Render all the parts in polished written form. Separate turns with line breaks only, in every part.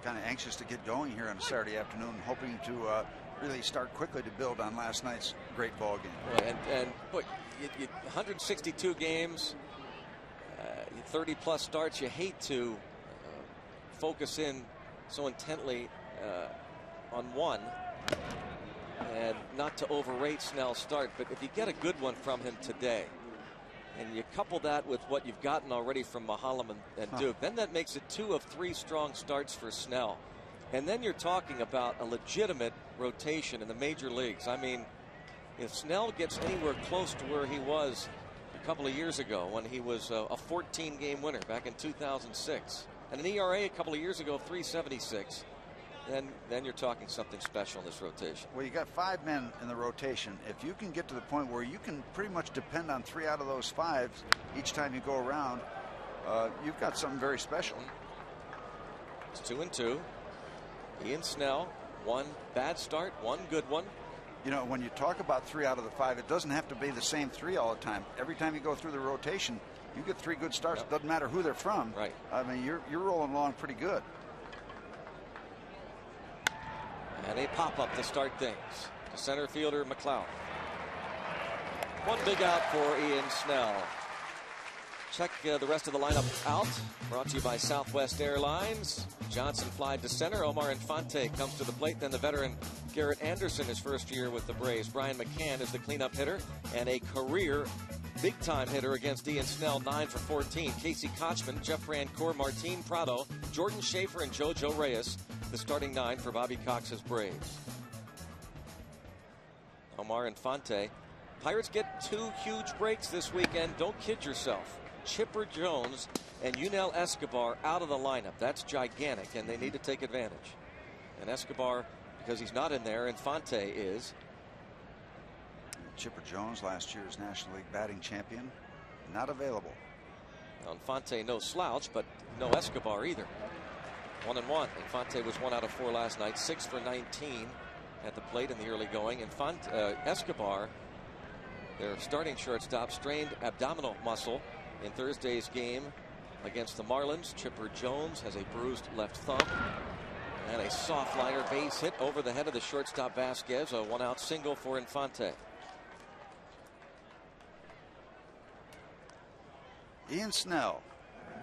kind of anxious to get going here on a Saturday afternoon, hoping to really start quickly to build on last night's great ball game.
And boy, 162 games, 30-plus starts. You hate to focus in so intently on one and not to overrate Snell's start. But if you get a good one from him today, and you couple that with what you've gotten already from Mahalam and Duke, then that makes it 2 of 3 strong starts for Snell. And then you're talking about a legitimate rotation in the major leagues. I mean, if Snell gets anywhere close to where he was a couple of years ago when he was a 14-game winner back in 2006, and an ERA a couple of years ago of 3.76, then you're talking something special in this rotation.
Well, you got 5 men in the rotation. If you can get to the point where you can pretty much depend on 3 out of those 5 each time you go around, you've got something very special.
It's 2-2. Ian Snell, 1 bad start, 1 good one.
You know, when you talk about 3 out of the 5, it doesn't have to be the same 3 all the time. Every time you go through the rotation, you get 3 good starts. Yep. Doesn't matter who they're from.
Right.
I mean, you're rolling along pretty good.
And a pop-up to start things to center fielder McLeod. 1 big out for Ian Snell. Check the rest of the lineup out. Brought to you by Southwest Airlines. Johnson flied to center. Omar Infante comes to the plate. Then the veteran Garrett Anderson, his first year with the Braves. Brian McCann is the cleanup hitter and a career big-time hitter against Ian Snell, 9 for 14. Casey Kochman, Jeff Rancourt, Martin Prado, Jordan Schaefer, and JoJo Reyes, the starting 9 for Bobby Cox's Braves. Omar Infante. Pirates get 2 huge breaks this weekend. Don't kid yourself. Chipper Jones and Yunel Escobar out of the lineup. That's gigantic, and they need to take advantage. And Escobar, because he's not in there, Infante is.
Chipper Jones, last year's National League batting champion, not available.
Now, Infante no slouch, but no Escobar either. 1-1. Infante was 1 out of 4 last night, 6 for 19 at the plate in the early going. Escobar, their starting shortstop, strained abdominal muscle in Thursday's game against the Marlins. Chipper Jones has a bruised left thumb. And a soft liner base hit over the head of the shortstop Vasquez. A 1-out single for Infante.
Ian Snell,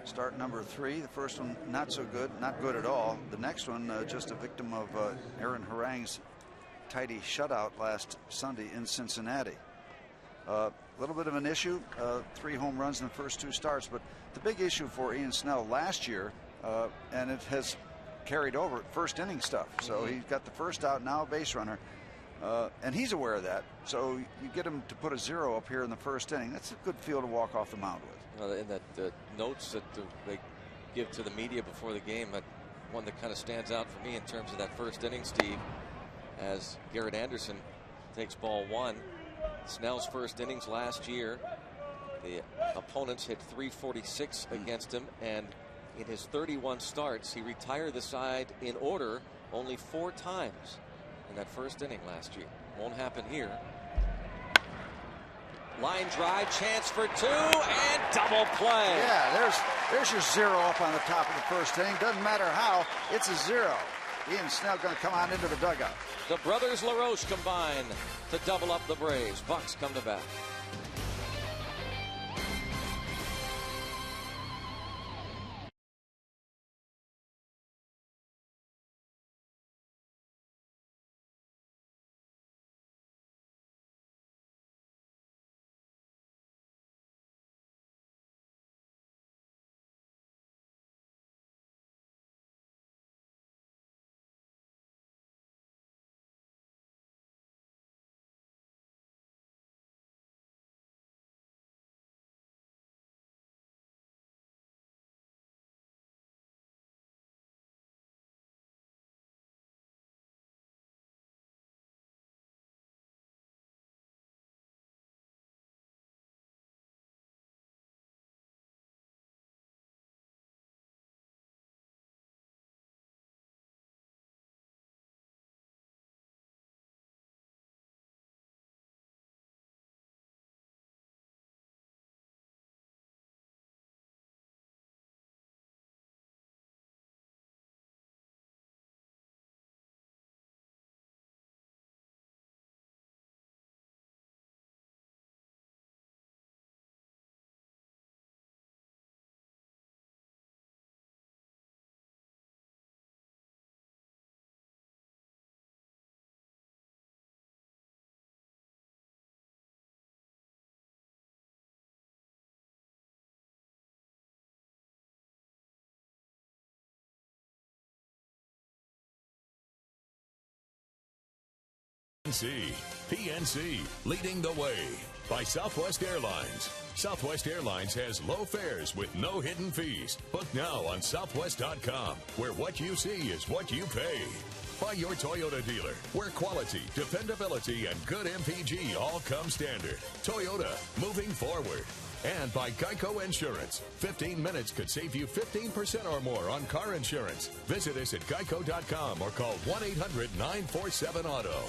start number 3. The first one not so good, not good at all. The next one just a victim of Aaron Harang's tidy shutout last Sunday in Cincinnati. A little bit of an issue, 3 home runs in the first 2 starts, but the big issue for Ian Snell last year, and it has carried over, first inning stuff. So he's got the first out, now a base runner, and he's aware of that. So you get him to put a 0 up here in the first inning. That's a good feel to walk off the mound with.
In that notes that they give to the media before the game, one that kind of stands out for me in terms of that first inning, Steve, as Garrett Anderson takes ball 1. Snell's first innings last year, the opponents hit .346 against him, and in his 31 starts, he retired the side in order only 4 times in that first inning last year. Won't happen here. Line drive, chance for 2, and double play.
Yeah, there's your 0 up on the top of the first inning. Doesn't matter how, it's a 0. Ian Snell going to come on into the dugout.
The brothers LaRoche combine to double up the Braves. Bucks come to bat.
PNC, leading the way by Southwest Airlines. Southwest Airlines has low fares with no hidden fees. Book now on southwest.com, where what you see is what you pay. By your Toyota dealer, where quality, dependability, and good MPG all come standard. Toyota, moving forward. And by Geico Insurance. 15 minutes could save you 15% or more on car insurance. Visit us at geico.com or call 1-800-947-AUTO.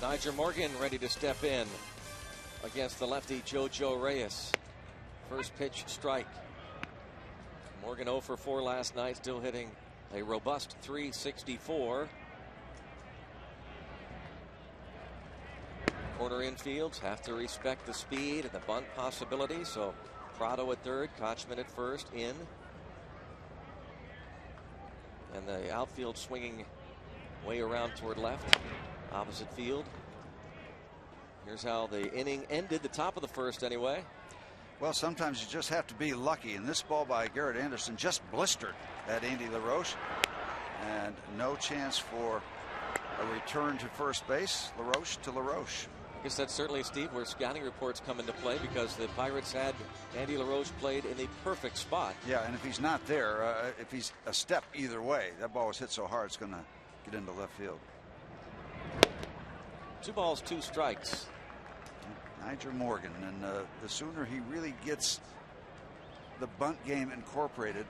Nigel Morgan ready to step in against the lefty JoJo Reyes. First pitch strike. Morgan 0 for 4 last night, still hitting a robust .364. Corner infields have to respect the speed and the bunt possibility. So Prado at third, Kochman at first, in. And the outfield swinging way around toward left, opposite field. Here's how the inning ended, the top of the first anyway.
Well, sometimes you just have to be lucky, and this ball by Garrett Anderson just blistered that Andy LaRoche, and no chance for a return to first base. LaRoche to LaRoche.
I guess that's certainly, Steve, where scouting reports come into play, because the Pirates had Andy LaRoche played in the perfect spot.
Yeah, and if he's not there, if he's a step either way, that ball was hit so hard it's going to get into left field.
2 balls, 2 strikes.
Nigel Morgan, and the sooner he really gets the bunt game incorporated,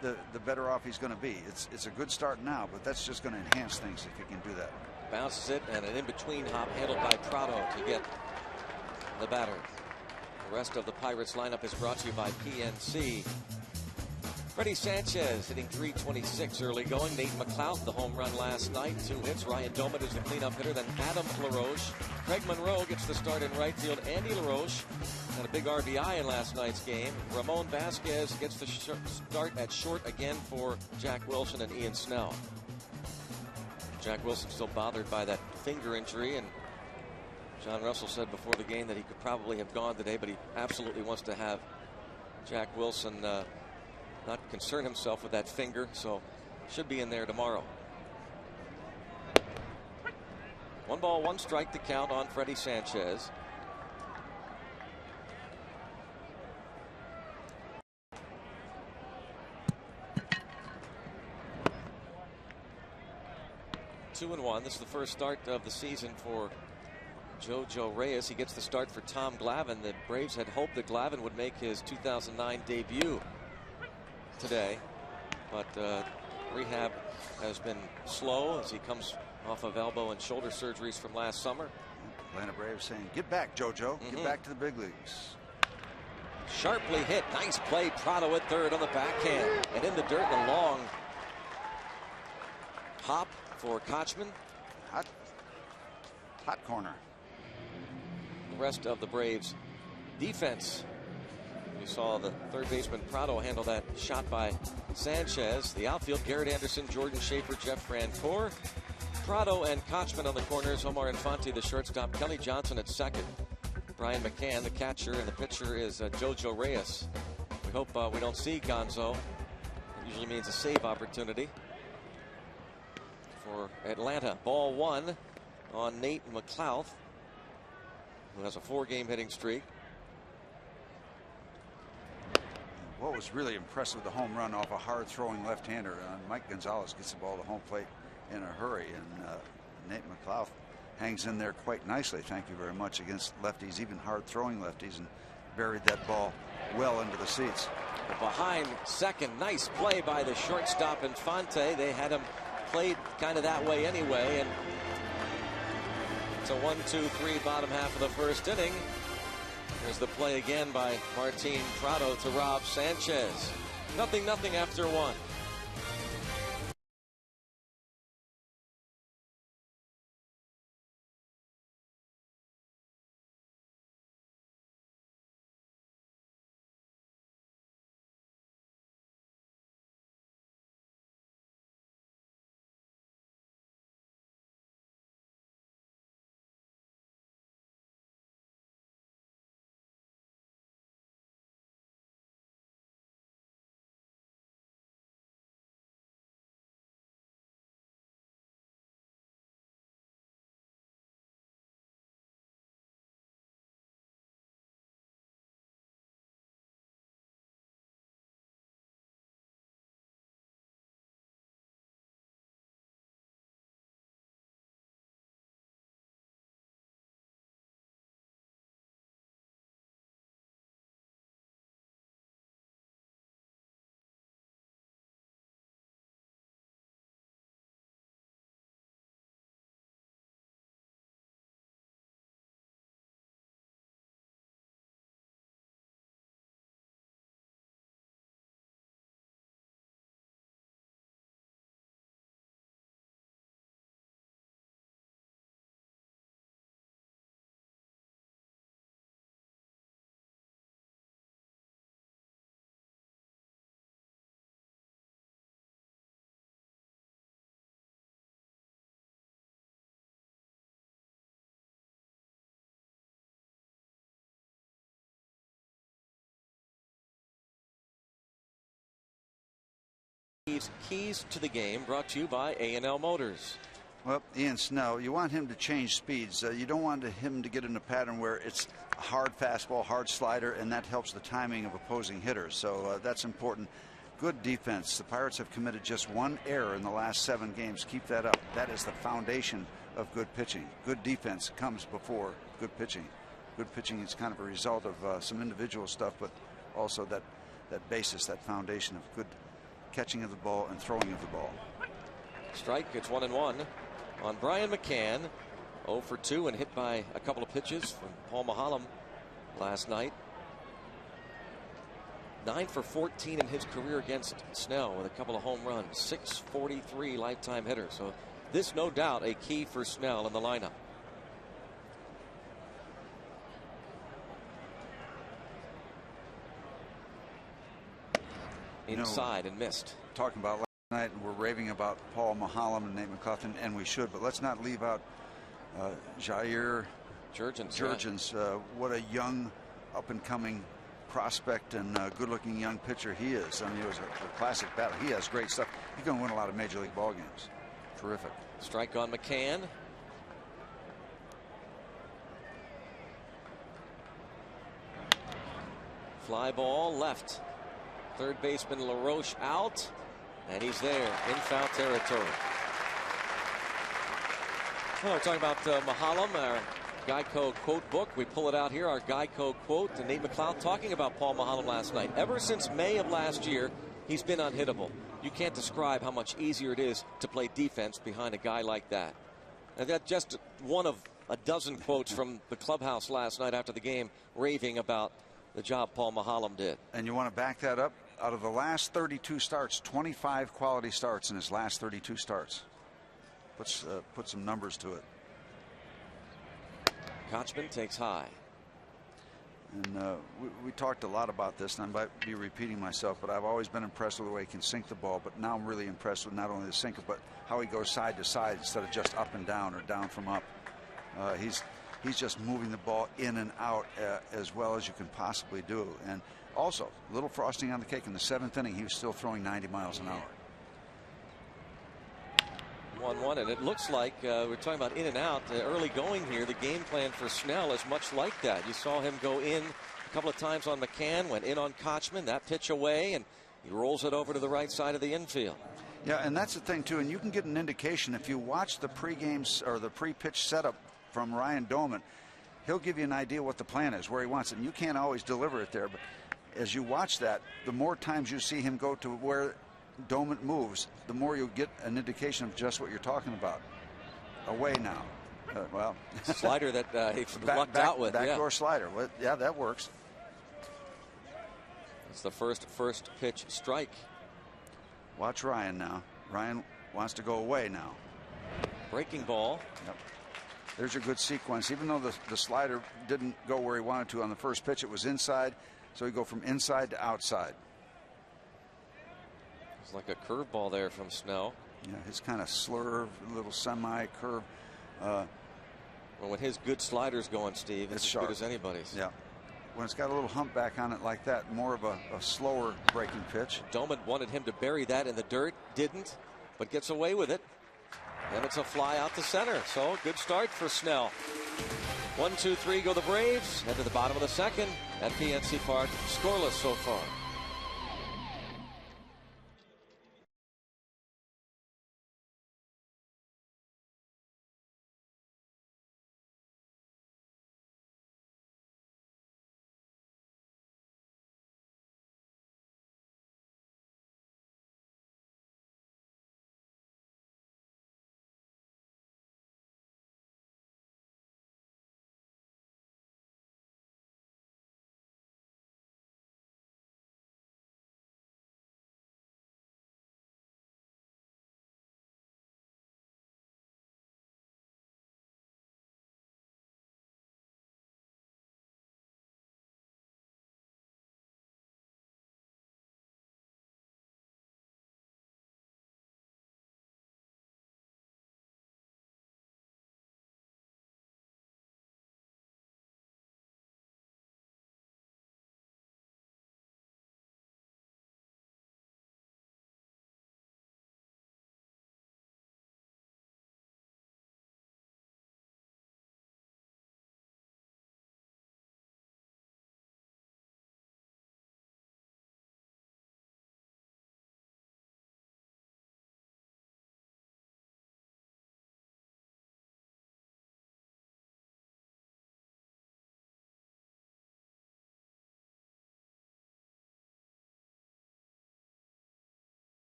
the better off he's going to be. It's a good start now, but that's just going to enhance things if he can do that.
Bounces it, and an in-between hop handled by Prado to get the batter. The rest of the Pirates lineup is brought to you by PNC. Freddie Sanchez hitting .326 early going. Nate McLeod, the home run last night, 2 hits. Ryan Doman is the cleanup hitter. Then Adam LaRoche. Craig Monroe gets the start in right field. Andy LaRoche had a big RBI in last night's game. Ramon Vasquez gets the start at short again for Jack Wilson and Ian Snell. Jack Wilson still bothered by that finger injury, and John Russell said before the game that he could probably have gone today, but he absolutely wants to have Jack Wilson not concern himself with that finger, so should be in there tomorrow. 1 ball, 1 strike to count on Freddie Sanchez. Two and 1. This is the first start of the season for JoJo Reyes. He gets the start for Tom Glavine. The Braves had hoped that Glavine would make his 2009 debut today, but rehab has been slow as he comes off of elbow and shoulder surgeries from last summer.
Atlanta Braves saying, get back, JoJo. Get back to the big leagues.
Sharply hit. Nice play. Prado at third on the backhand. And in the dirt, the long hop for Kochman.
Hot corner.
The rest of the Braves defense. You saw the third baseman Prado handle that shot by Sanchez. The outfield, Garrett Anderson, Jordan Schaefer, Jeff Francoeur. Prado and Kochman on the corners. Omar Infante, the shortstop. Kelly Johnson at second. Brian McCann, the catcher, and the pitcher is JoJo Reyes. We hope we don't see Gonzo. It usually means a save opportunity for Atlanta. Ball 1 on Nate McLeod, who has a 4-game hitting streak.
What was really impressive, the home run off a hard-throwing left-hander. Mike Gonzalez gets the ball to home plate in a hurry, and Nate McLeod hangs in there quite nicely, thank you very much, against lefties, even hard-throwing lefties, and buried that ball well into the seats.
Behind second, nice play by the shortstop Infante. They had him played kind of that way anyway, and it's a 1-2-3 bottom half of the first inning. There's the play again by Martin Prado to Rob Sanchez. 0-0 after 1. Steve's Keys to the Game, brought to you by A&L Motors.
Well, Ian Snell, you want him to change speeds. You don't want him to get in a pattern where it's a hard fastball, hard slider, and that helps the timing of opposing hitters. So that's important. Good defense. The Pirates have committed just one error in the last 7 games. Keep that up. That is the foundation of good pitching. Good defense comes before good pitching. Good pitching is kind of a result of some individual stuff, but also that basis, that foundation of good catching of the ball and throwing of the ball.
Strike. It's 1-1 on Brian McCann. 0 for 2 and hit by a couple of pitches from Paul Mahalem last night. 9 for 14 in his career against Snell with a couple of home runs. 643 lifetime hitter. So this, no doubt, a key for Snell in the lineup. Inside and missed.
Talking about last night, and we're raving about Paul Mahalem and Nate McLaughlin, and we should, but let's not leave out Jair Jurgens. What a young, up-and-coming prospect and good-looking young pitcher he is. I mean, it was a classic battle. He has great stuff. He's going to win a lot of major league ball games. Terrific.
Strike on McCann. Fly ball left. Third baseman LaRoche out, and he's there in foul territory. Well, we're talking about Mahalem, our Geico quote book. We pull it out here, our Geico quote. And Nate McLeod talking about Paul Mahalem last night. Ever since May of last year, he's been unhittable. You can't describe how much easier it is to play defense behind a guy like that. And that's just one of a dozen quotes from the clubhouse last night after the game, raving about the job Paul Mahalem did.
And you want to back that up? Out of the last 32 starts, 25 quality starts in his last 32 starts. Let's put some numbers to it.
Kochman takes high.
And we talked a lot about this, and I might be repeating myself, but I've always been impressed with the way he can sink the ball. But now I'm really impressed with not only the sinker, but how he goes side to side instead of just up and down or down from up. He's just moving the ball in and out as well as you can possibly do. And also, a little frosting on the cake. In the 7th inning, he was still throwing 90 miles an hour.
1-1, and it looks like we're talking about in and out early going here. The game plan for Snell is much like that. You saw him go in a couple of times on McCann, went in on Kochman, that pitch away, and he rolls it over to the right side of the infield.
Yeah, and that's the thing too, and you can get an indication if you watch the pre-games or the pre-pitch setup from Ryan Doman. He'll give you an idea what the plan is, where he wants it, and you can't always deliver it there, but as you watch that, the more times you see him go to where Doman moves, the more you'll get an indication of just what you're talking about. Away now. Well,
slider that he lucked out with.
Backdoor slider. Well, yeah, that works.
It's the first pitch strike.
Watch Ryan now. Ryan wants to go away now.
Breaking ball.
Yep. There's a good sequence. Even though the slider didn't go where he wanted to on the first pitch, it was inside. So he go from inside to outside.
It's like a curveball there from Snell.
Yeah, his kind of slurve, little semi-curve.
Well, when his good slider's going, Steve, it's as
sharp.
Good as anybody's.
Yeah. When it's got a little humpback on it like that, more of a slower breaking pitch.
Doman wanted him to bury that in the dirt, didn't, but gets away with it. And it's a fly out to center. So good start for Snell. 1-2-3 go the Braves. Head to the bottom of the second at PNC Park. Scoreless so far.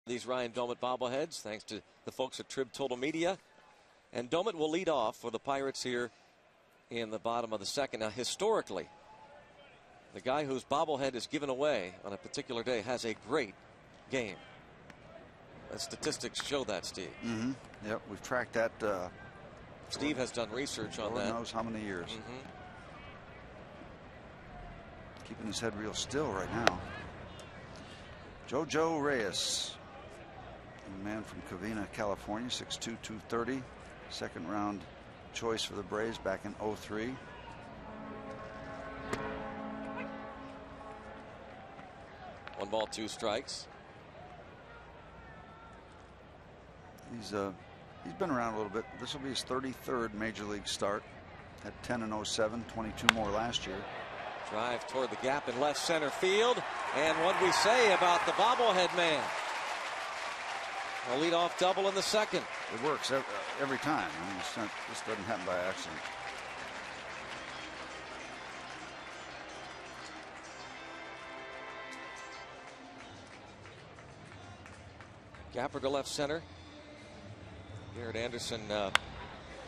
These Ryan Doumit bobbleheads, thanks to the folks at Trib Total Media. And Doumit will lead off for the Pirates here in the bottom of the second. Now, historically, the guy whose bobblehead is given away on a particular day has a great game. The statistics show that, Steve.
Mm-hmm. Yep, we've tracked that.
Steve has done research on that.
Lord knows how many years.
Mm-hmm.
Keeping his head real still right now. JoJo Reyes, a man from Covina, California, 6'2", 230. Second round choice for the Braves back in '03.
One ball, two strikes.
He's been around a little bit. This will be his 33rd major league start. Had 10 in '07, 22 more last year.
Drive toward the gap in left center field. And what we say about the bobblehead man? A leadoff double in the second.
It works every time. I mean, this doesn't happen by accident.
Gapper to left center. Garrett Anderson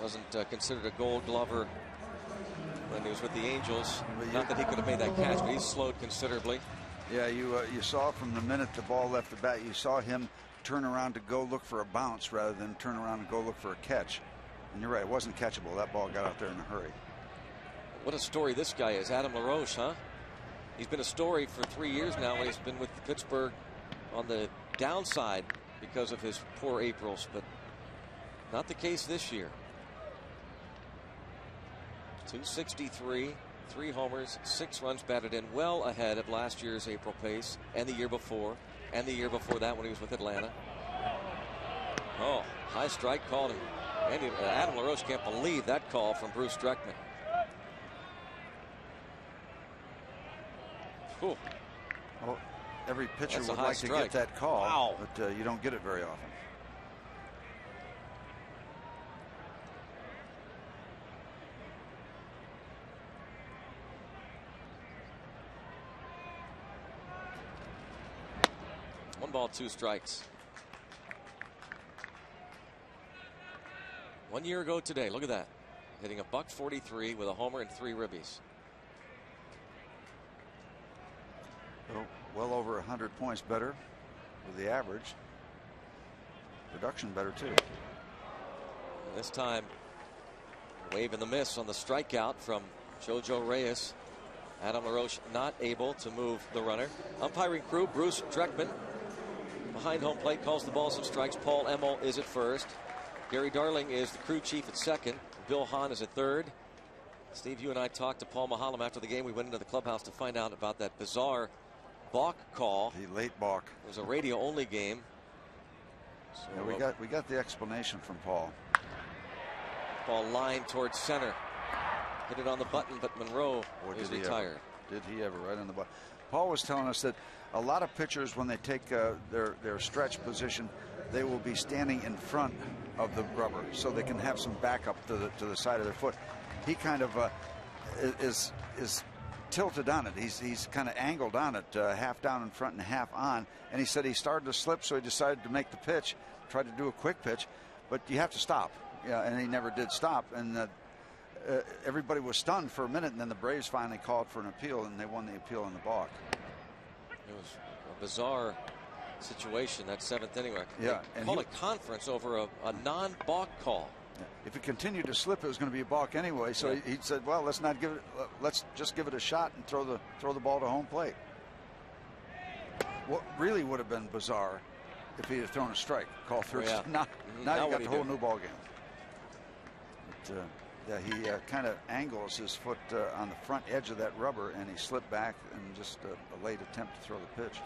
wasn't considered a Gold Glover when he was with the Angels. Not that he could have made that catch, but he's slowed considerably.
Yeah, you saw from the minute the ball left the bat, you saw him turn around to go look for a bounce rather than turn around and go look for a catch. And you're right, it wasn't catchable. That ball got out there in a hurry.
What a story this guy is, Adam LaRoche, huh? He's been a story for 3 years now when he's been with Pittsburgh on the downside because of his poor Aprils, but not the case this year. 263, 3 homers, 6 runs batted in, well ahead of last year's April pace and the year before that when he was with Atlanta. Oh, high strike called him. Adam LaRoche can't believe that call from Bruce Dreckman. Whew.
Well, every pitcher would
high
like
strike.
to get that call,
Wow.
but you don't get it very often.
One ball, 2 strikes. 1 year ago today, look at that. Hitting a .143 with a homer and 3 ribbies.
Well over 100 points better with the average. Production better too.
And this time, wave and the miss on the strikeout from JoJo Reyes. Adam LaRoche not able to move the runner. Umpiring crew, Bruce Dreckman. Behind home plate, calls the balls and strikes. Paul Emmel is at first. Gary Darling is the crew chief at second. Bill Hahn is at third. Steve, you and I talked to Paul Mahalam after the game. We went into the clubhouse to find out about that bizarre balk call.
The late balk.
It was a radio-only game. So
yeah, we got the explanation from Paul.
Ball lined towards center. Hit it on the button, but Monroe is retired.
Did he ever? Right on the button. Paul was telling us that a lot of pitchers, when they take their stretch position, they will be standing in front of the rubber so they can have some backup to the side of their foot. He kind of is tilted on it. He's kind of angled on it, half down in front and half on. And he said he started to slip, so he decided to make the pitch, tried to do a quick pitch, but you have to stop. Yeah, and he never did stop. And everybody was stunned for a minute, and then the Braves finally called for an appeal, and they won the appeal on the balk.
It was a bizarre situation, that 7th inning.
Yeah,
and called a conference over a non-balk call.
Yeah. If it continued to slip, it was going to be a balk anyway. So he said, "Well, let's not give it. Let's just give it a shot and throw the ball to home plate." What really would have been bizarre if he had thrown a strike, call through.
Yeah.
Now you got the whole
do?
new ball game. But, yeah, he kind of angles his foot on the front edge of that rubber, and he slipped back and just a late attempt to throw the pitch.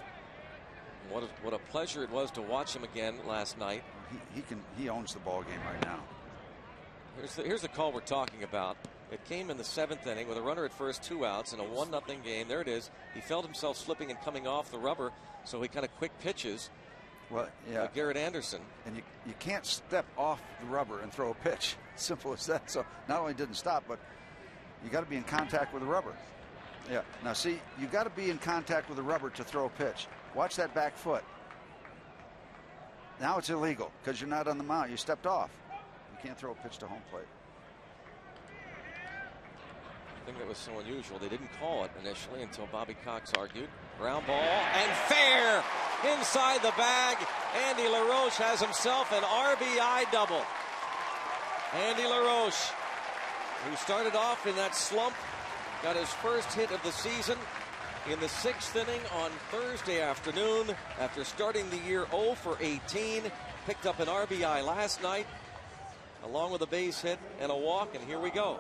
What a pleasure it was to watch him again last night.
He owns the ball game right now.
Here's the call we're talking about. It came in the 7th inning with a runner at first, 2 outs in a 1-0 game. There it is. He felt himself slipping and coming off the rubber, so he kind of quick pitches.
Well, yeah.
Garrett Anderson.
And you can't step off the rubber and throw a pitch. Simple as that. So not only didn't stop, but you got to be in contact with the rubber. Yeah. Now see, you got to be in contact with the rubber to throw a pitch. Watch that back foot. Now it's illegal because you're not on the mound. You stepped off. You can't throw a pitch to home plate.
I think that was so unusual. They didn't call it initially until Bobby Cox argued. Ground ball and fair inside the bag. Andy LaRoche has himself an RBI double. Andy LaRoche, who started off in that slump, got his first hit of the season in the 6th inning on Thursday afternoon after starting the year 0 for 18. Picked up an RBI last night along with a base hit and a walk, and here we go.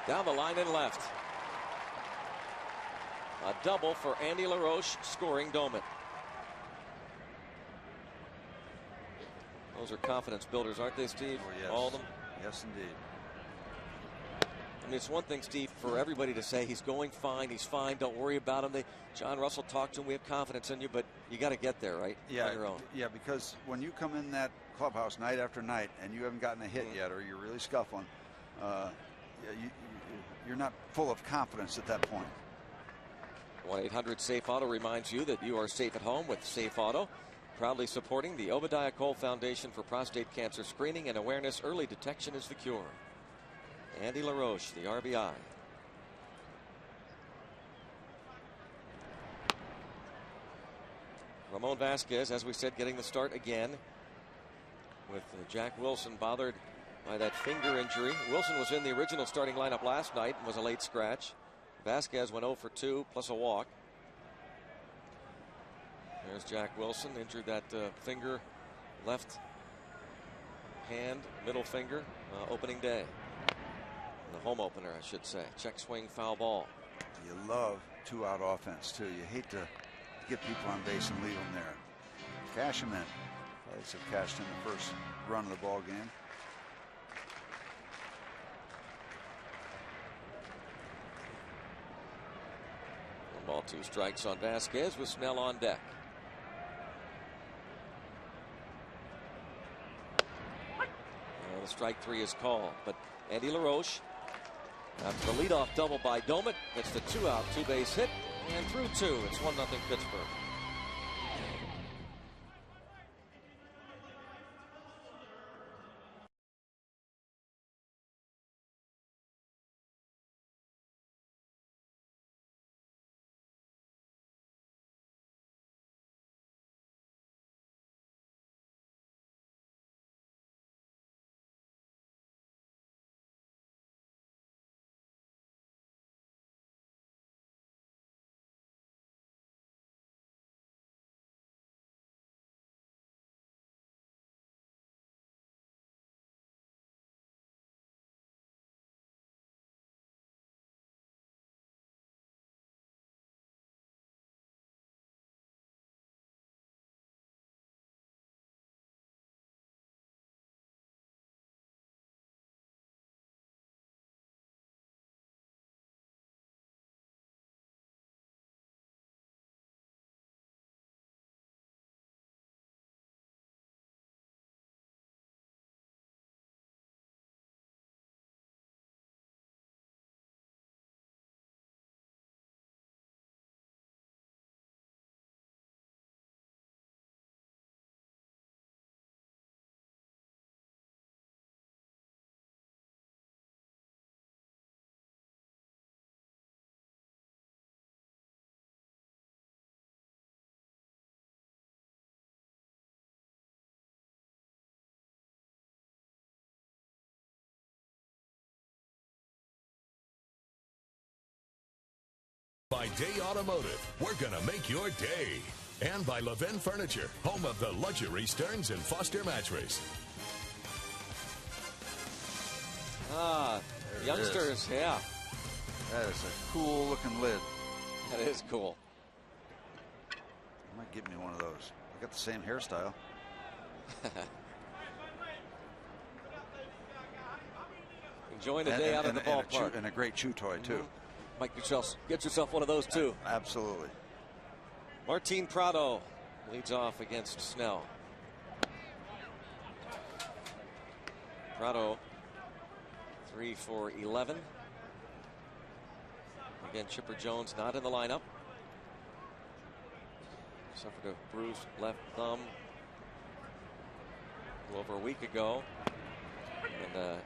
Down the line and left. A double for Andy LaRoche, scoring Doman. Those are confidence builders, aren't they, Steve?
Oh, yes.
All of them?
Yes, indeed.
I mean, it's one thing, Steve, for everybody to say he's going fine, he's fine, don't worry about him. John Russell talked to him, we have confidence in you, but you got to get there, right?
Yeah,
on your own.
Yeah, because when you come in that clubhouse night after night and you haven't gotten a hit yet, or you're really scuffling, you're not full of confidence at that point.
1-800-SAFE-AUTO reminds you that you are safe at home with Safe Auto. Proudly supporting the Obadiah Cole Foundation for Prostate Cancer Screening and Awareness. Early detection is the cure. Andy LaRoche, the RBI. Ramon Vasquez, as we said, getting the start again with Jack Wilson bothered by that finger injury. Wilson was in the original starting lineup last night and was a late scratch. Vasquez went 0 for 2 plus a walk. There's Jack Wilson, injured that finger, left hand, middle finger, opening day. The home opener, I should say. Check swing, foul ball.
You love 2-out offense, too. You hate to get people on base and leave them there. Cash them in. Pirates have cashed in the first run of the ball game.
1-2 strikes on Vasquez with Snell on deck. The strike 3 is called, but Andy LaRoche, after the leadoff double by Doman, gets the 2-out, 2-base hit, and through 2. It's 1-0 Pittsburgh.
By Day Automotive, we're going to make your day. And by Levin Furniture, home of the luxury Stearns and Foster mattress.
Youngsters, yeah.
That is a cool looking lid.
That is cool.
You might give me one of those. I got the same hairstyle.
Enjoying a day out at the ballpark.
And a great chew toy, too.
Mike, get yourself one of those, too.
Absolutely.
Martin Prado leads off against Snell. Prado 3 for 11. Again, Chipper Jones not in the lineup. Suffered a bruised left thumb a little over a week ago. And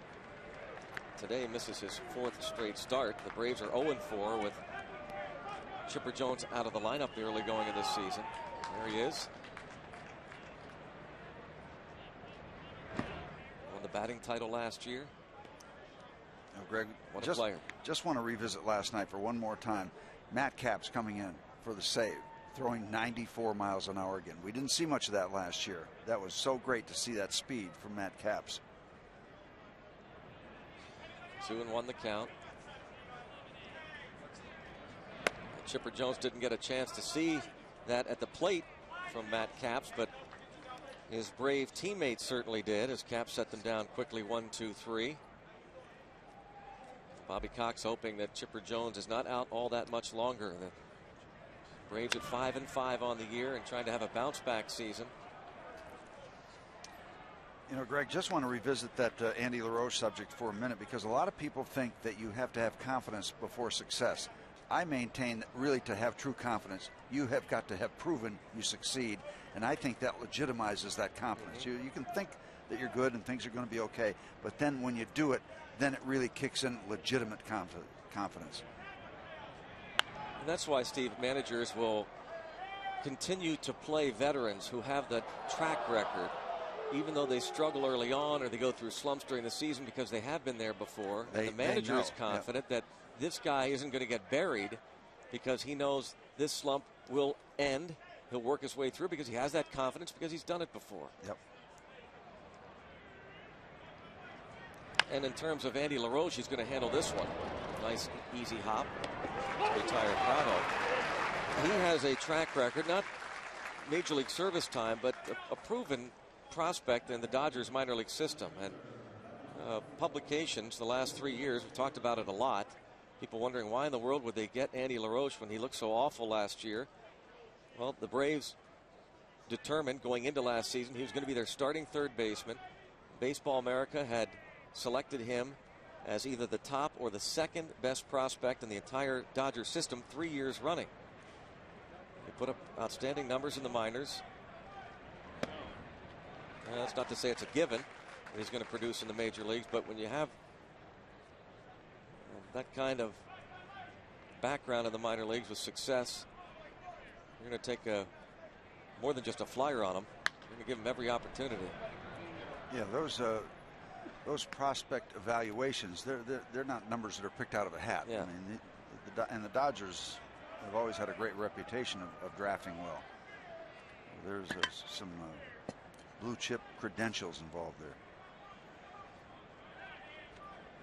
today misses his 4th straight start. The Braves are 0-4 with Chipper Jones out of the lineup the early going of this season. There he is. Won the batting title last year.
Now, Greg,
what a player.
Just want to revisit last night for one more time. Matt Capps coming in for the save, throwing 94 miles an hour again. We didn't see much of that last year. That was so great to see that speed from Matt Capps.
2-1 the count. Chipper Jones didn't get a chance to see that at the plate from Matt Capps, but his Brave teammates certainly did as Capps set them down quickly 1-2-3. Bobby Cox hoping that Chipper Jones is not out all that much longer. The Braves at 5-5 on the year and trying to have a bounce back season.
You know, Greg, just want to revisit that Andy LaRoche subject for a minute, because a lot of people think that you have to have confidence before success. I maintain that really to have true confidence, you have got to have proven you succeed, and I think that legitimizes that confidence. You can think that you're good and things are going to be okay, but then when you do it, then it really kicks in legitimate confidence.
And that's why, Steve, managers will continue to play veterans who have the track record, even though they struggle early on or they go through slumps during the season, because they have been there before. And the manager is confident that this guy isn't going to get buried because he knows this slump will end. He'll work his way through because he has that confidence, because he's done it before.
Yep.
And in terms of Andy LaRoche, he's going to handle this one. Nice, easy hop. Retired Prado. He has a track record, not Major League service time, but a proven prospect in the Dodgers minor league system. And publications the last 3 years, we've talked about it a lot. People wondering why in the world would they get Andy LaRoche when he looked so awful last year. Well, the Braves determined going into last season he was going to be their starting third baseman. Baseball America had selected him as either the top or the second best prospect in the entire Dodger system 3 years running. He put up outstanding numbers in the minors. And that's not to say it's a given that he's going to produce in the major leagues, but when you have that kind of background in the minor leagues with success, you're going to take more than just a flyer on him. You're going to give him every opportunity.
Yeah, those prospect evaluations, they're not numbers that are picked out of a hat.
Yeah.
I mean, and the Dodgers have always had a great reputation of drafting well. There's some blue chip credentials involved there.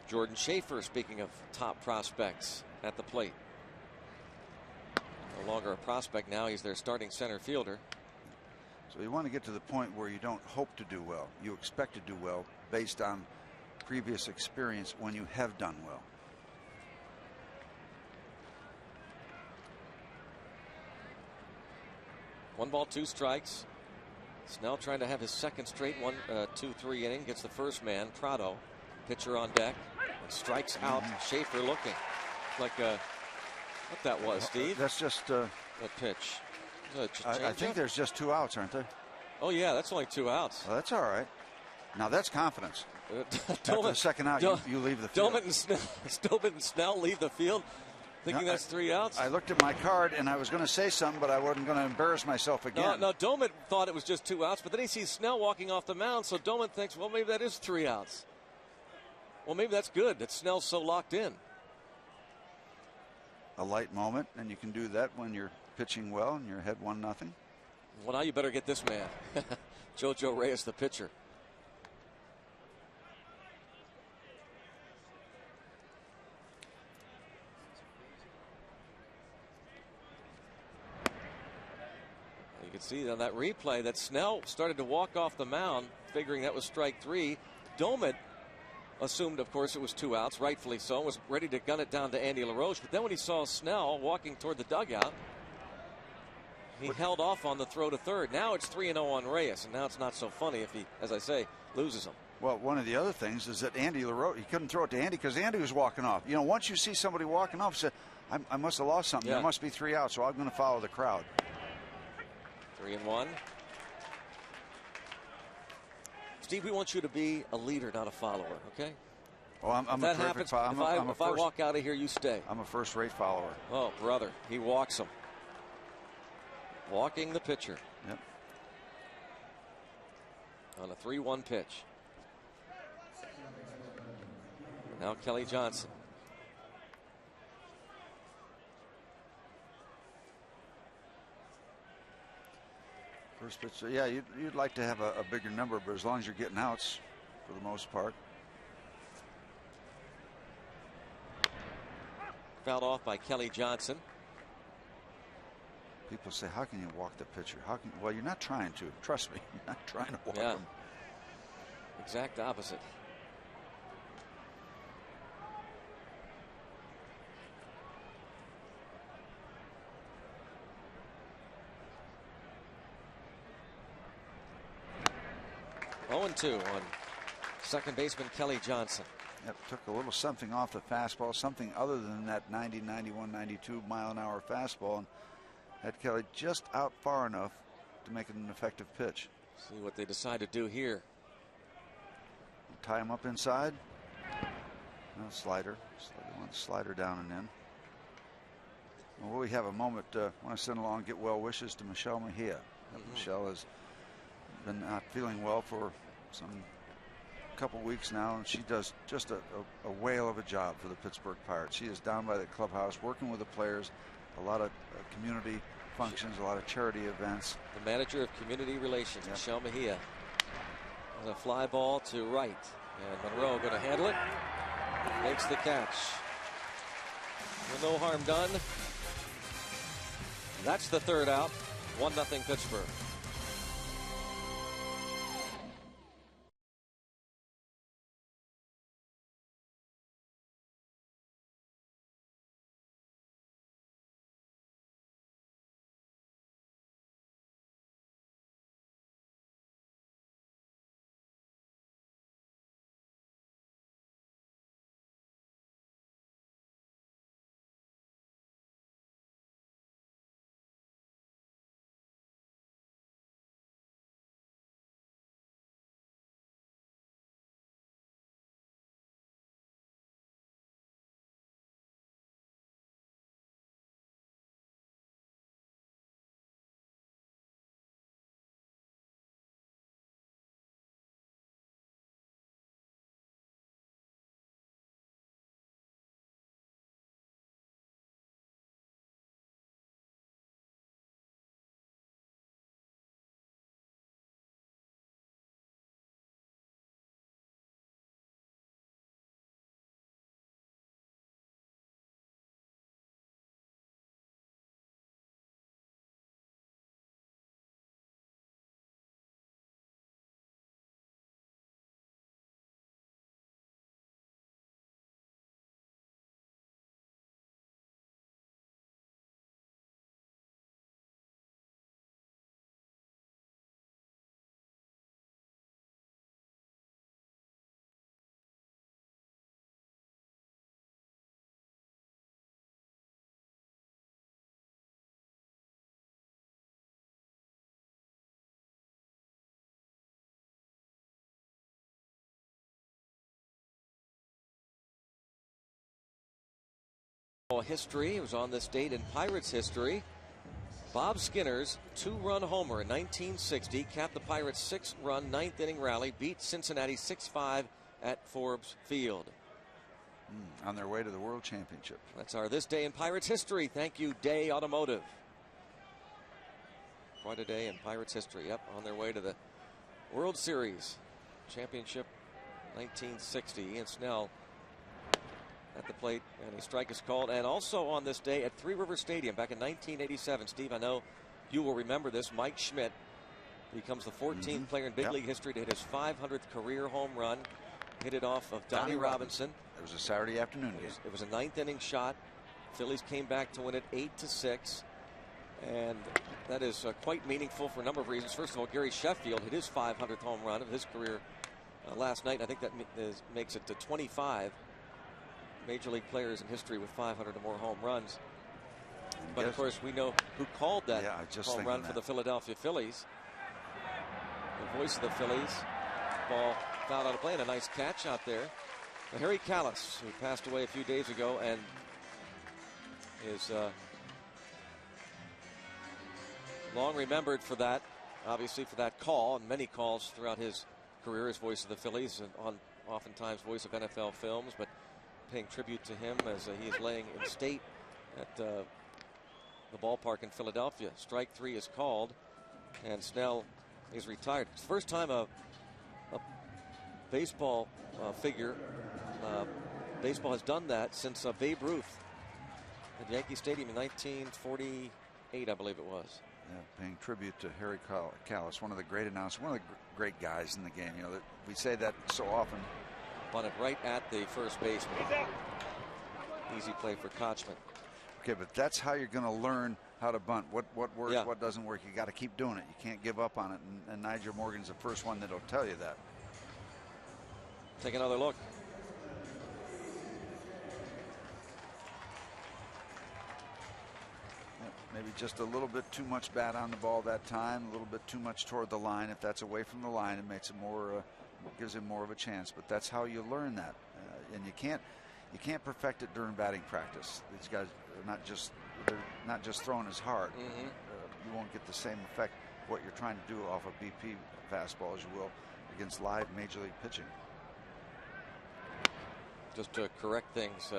Jordan Schaefer, speaking of top prospects at the plate. No longer a prospect now, he's their starting center fielder.
So you want to get to the point where you don't hope to do well. You expect to do well based on previous experience when you have done well.
One ball, 2 strikes. Snell trying to have his second straight 1-2-3 inning. Gets the first man, Prado. Pitcher on deck. And strikes out. Schaefer looking like what that was, Steve.
That's just
a pitch.
I think there's just 2 outs, aren't there?
Oh yeah, that's only 2 outs.
Well, that's all right. Now that's confidence. After the second out, you leave the field.
Stillman and Snell leave the field thinking that's 3 outs.
I looked at my card and I was going to say something, but I wasn't going to embarrass myself again.
No, Doman thought it was just 2 outs, but then he sees Snell walking off the mound, so Doman thinks, well, maybe that is 3 outs. Well, maybe that's good that Snell's so locked in.
A light moment, and you can do that when you're pitching well and you're ahead 1-0.
Well, now you better get this man. JoJo Reyes, the pitcher. You can see on that replay that Snell started to walk off the mound, figuring that was strike 3. Doman assumed, of course, it was 2 outs, rightfully so, was ready to gun it down to Andy LaRoche. But then when he saw Snell walking toward the dugout, he held off on the throw to third. Now it's 3-0 on Reyes, and now it's not so funny if he, as I say, loses him.
Well, one of the other things is that Andy LaRoche, he couldn't throw it to Andy because Andy was walking off. You know, once you see somebody walking off, you say, I must have lost something.
Yeah.
There must be 3 outs, so I'm going to follow the crowd.
3-1. Steve, we want you to be a leader, not a follower, okay?
Oh, I'm
if
a
that
terrific
happens,
follower.
if I walk out of here, you stay.
I'm a first-rate follower.
Oh, brother, he walks him. Walking the pitcher.
Yep.
On a 3-1 pitch. Now Kelly Johnson.
First pitch. Yeah, you'd like to have a bigger number, but as long as you're getting outs, for the most part.
Fouled off by Kelly Johnson.
People say, how can you walk the pitcher? How can? Well, you're not trying to. Trust me, you're not trying to walk him.
Exact opposite. Oh, 0-2 on second baseman Kelly Johnson.
Yep, took a little something off the fastball, something other than that 90, 91, 92 mile-an-hour fastball, and had Kelly just out far enough to make it an effective pitch.
See what they decide to do here.
Tie him up inside. No slider. They want the slider down and in. Well, we have a moment. I want to send along get well wishes to Michelle Mejia. Michelle has been not feeling well for some couple weeks now, and she does just a whale of a job for the Pittsburgh Pirates. She is down by the clubhouse working with the players, a lot of community functions, a lot of charity events.
The manager of community relations, Michelle Mejia. And a fly ball to right, and Monroe going to handle it. Makes the catch. With no harm done. That's the third out. 1-0 Pittsburgh. History. It was on this date in Pirates history. Bob Skinner's 2-run homer in 1960 capped the Pirates' 6-run 9th inning rally, beat Cincinnati 6-5 at Forbes Field.
On their way to the World Championship.
That's our This Day in Pirates history. Thank you, Day Automotive. Quite a day in Pirates history. Yep, on their way to the World Series Championship 1960. Ian Snell at the plate, and a strike is called. And also on this day at Three River Stadium back in 1987, Steve, I know you will remember this. Mike Schmidt becomes the 14th player in big league history to hit his 500th career home run. Hit it off of Donnie Robinson.
It was a Saturday afternoon game.
It was a 9th inning shot. Phillies came back to win it 8-6. And that is quite meaningful for a number of reasons. First of all, Gary Sheffield hit his 500th home run of his career last night. I think that makes it to 25 Major League players in history with 500 or more home runs. But of course, we know who called that home run for the Philadelphia Phillies. The voice of the Phillies. Ball fouled out of play, and a nice catch out there. Harry Callis, who passed away a few days ago and is long remembered for that, obviously for that call, and many calls throughout his career as voice of the Phillies, and oftentimes voice of NFL films, but paying tribute to him as he is laying in state at the ballpark in Philadelphia. Strike three is called, and Snell is retired. It's the first time a baseball figure, baseball has done that since Babe Ruth at Yankee Stadium in 1948, I believe it was.
Yeah, paying tribute to Harry Callis, one of the great announcers, one of the great guys in the game. You know, we say that so often.
Bunted right at the first baseman. Easy play for Kochman.
Okay, but that's how you're going to learn how to bunt. What works, what doesn't work. You got to keep doing it. You can't give up on it. And Nigel Morgan's the first one that'll tell you that.
Take another look.
Maybe just a little bit too much bat on the ball that time, a little bit too much toward the line. If that's away from the line, it makes it more, gives him more of a chance. But that's how you learn that, and you can't perfect it during batting practice. These guys are they're not just throwing as hard. You won't get the same effect what you're trying to do off a BP fastball as you will against live major league pitching.
Just to correct things,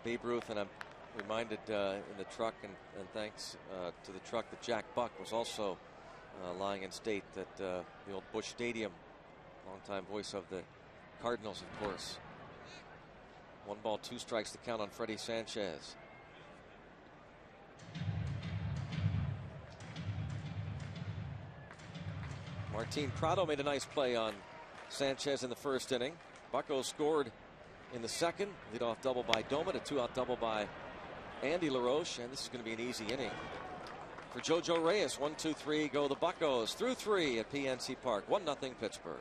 Babe Ruth, and I'm reminded in the truck, and thanks to the truck, that Jack Buck was also lying in state at the old Busch Stadium. Longtime voice of the Cardinals, of course. 1 ball, 2 strikes to count on Freddie Sanchez. Martin Prado made a nice play on Sanchez in the first inning. Bucco scored in the second. Leadoff double by Doman, a 2-out double by Andy LaRoche, and this is going to be an easy inning for JoJo Reyes. 1-2-3 go the Buccos through 3 at PNC Park. 1-0 Pittsburgh.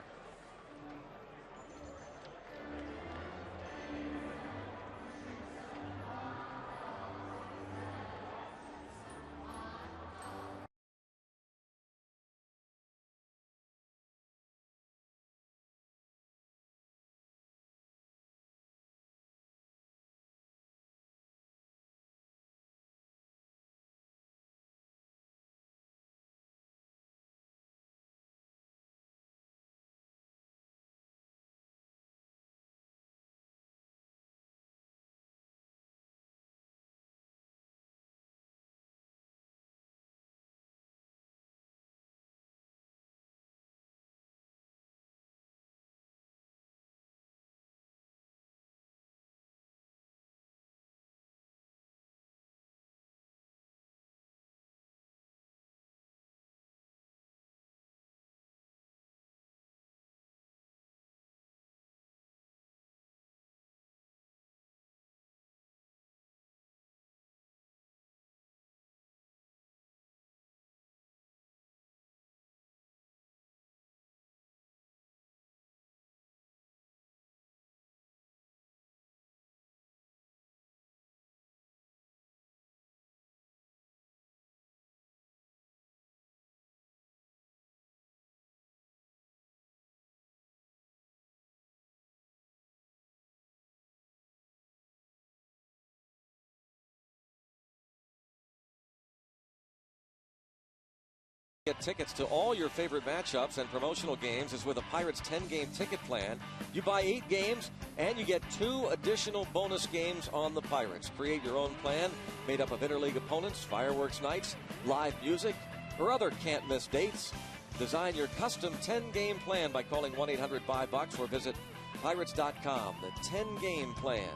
Get tickets to all your favorite matchups and promotional games is with a Pirates 10-game ticket plan. You buy 8 games and you get 2 additional bonus games on the Pirates. Create your own plan made up of interleague opponents, fireworks nights, live music, or other can't-miss dates. Design your custom 10-game plan by calling 1-800-BUY-BUCKS or visit Pirates.com. The 10-game plan.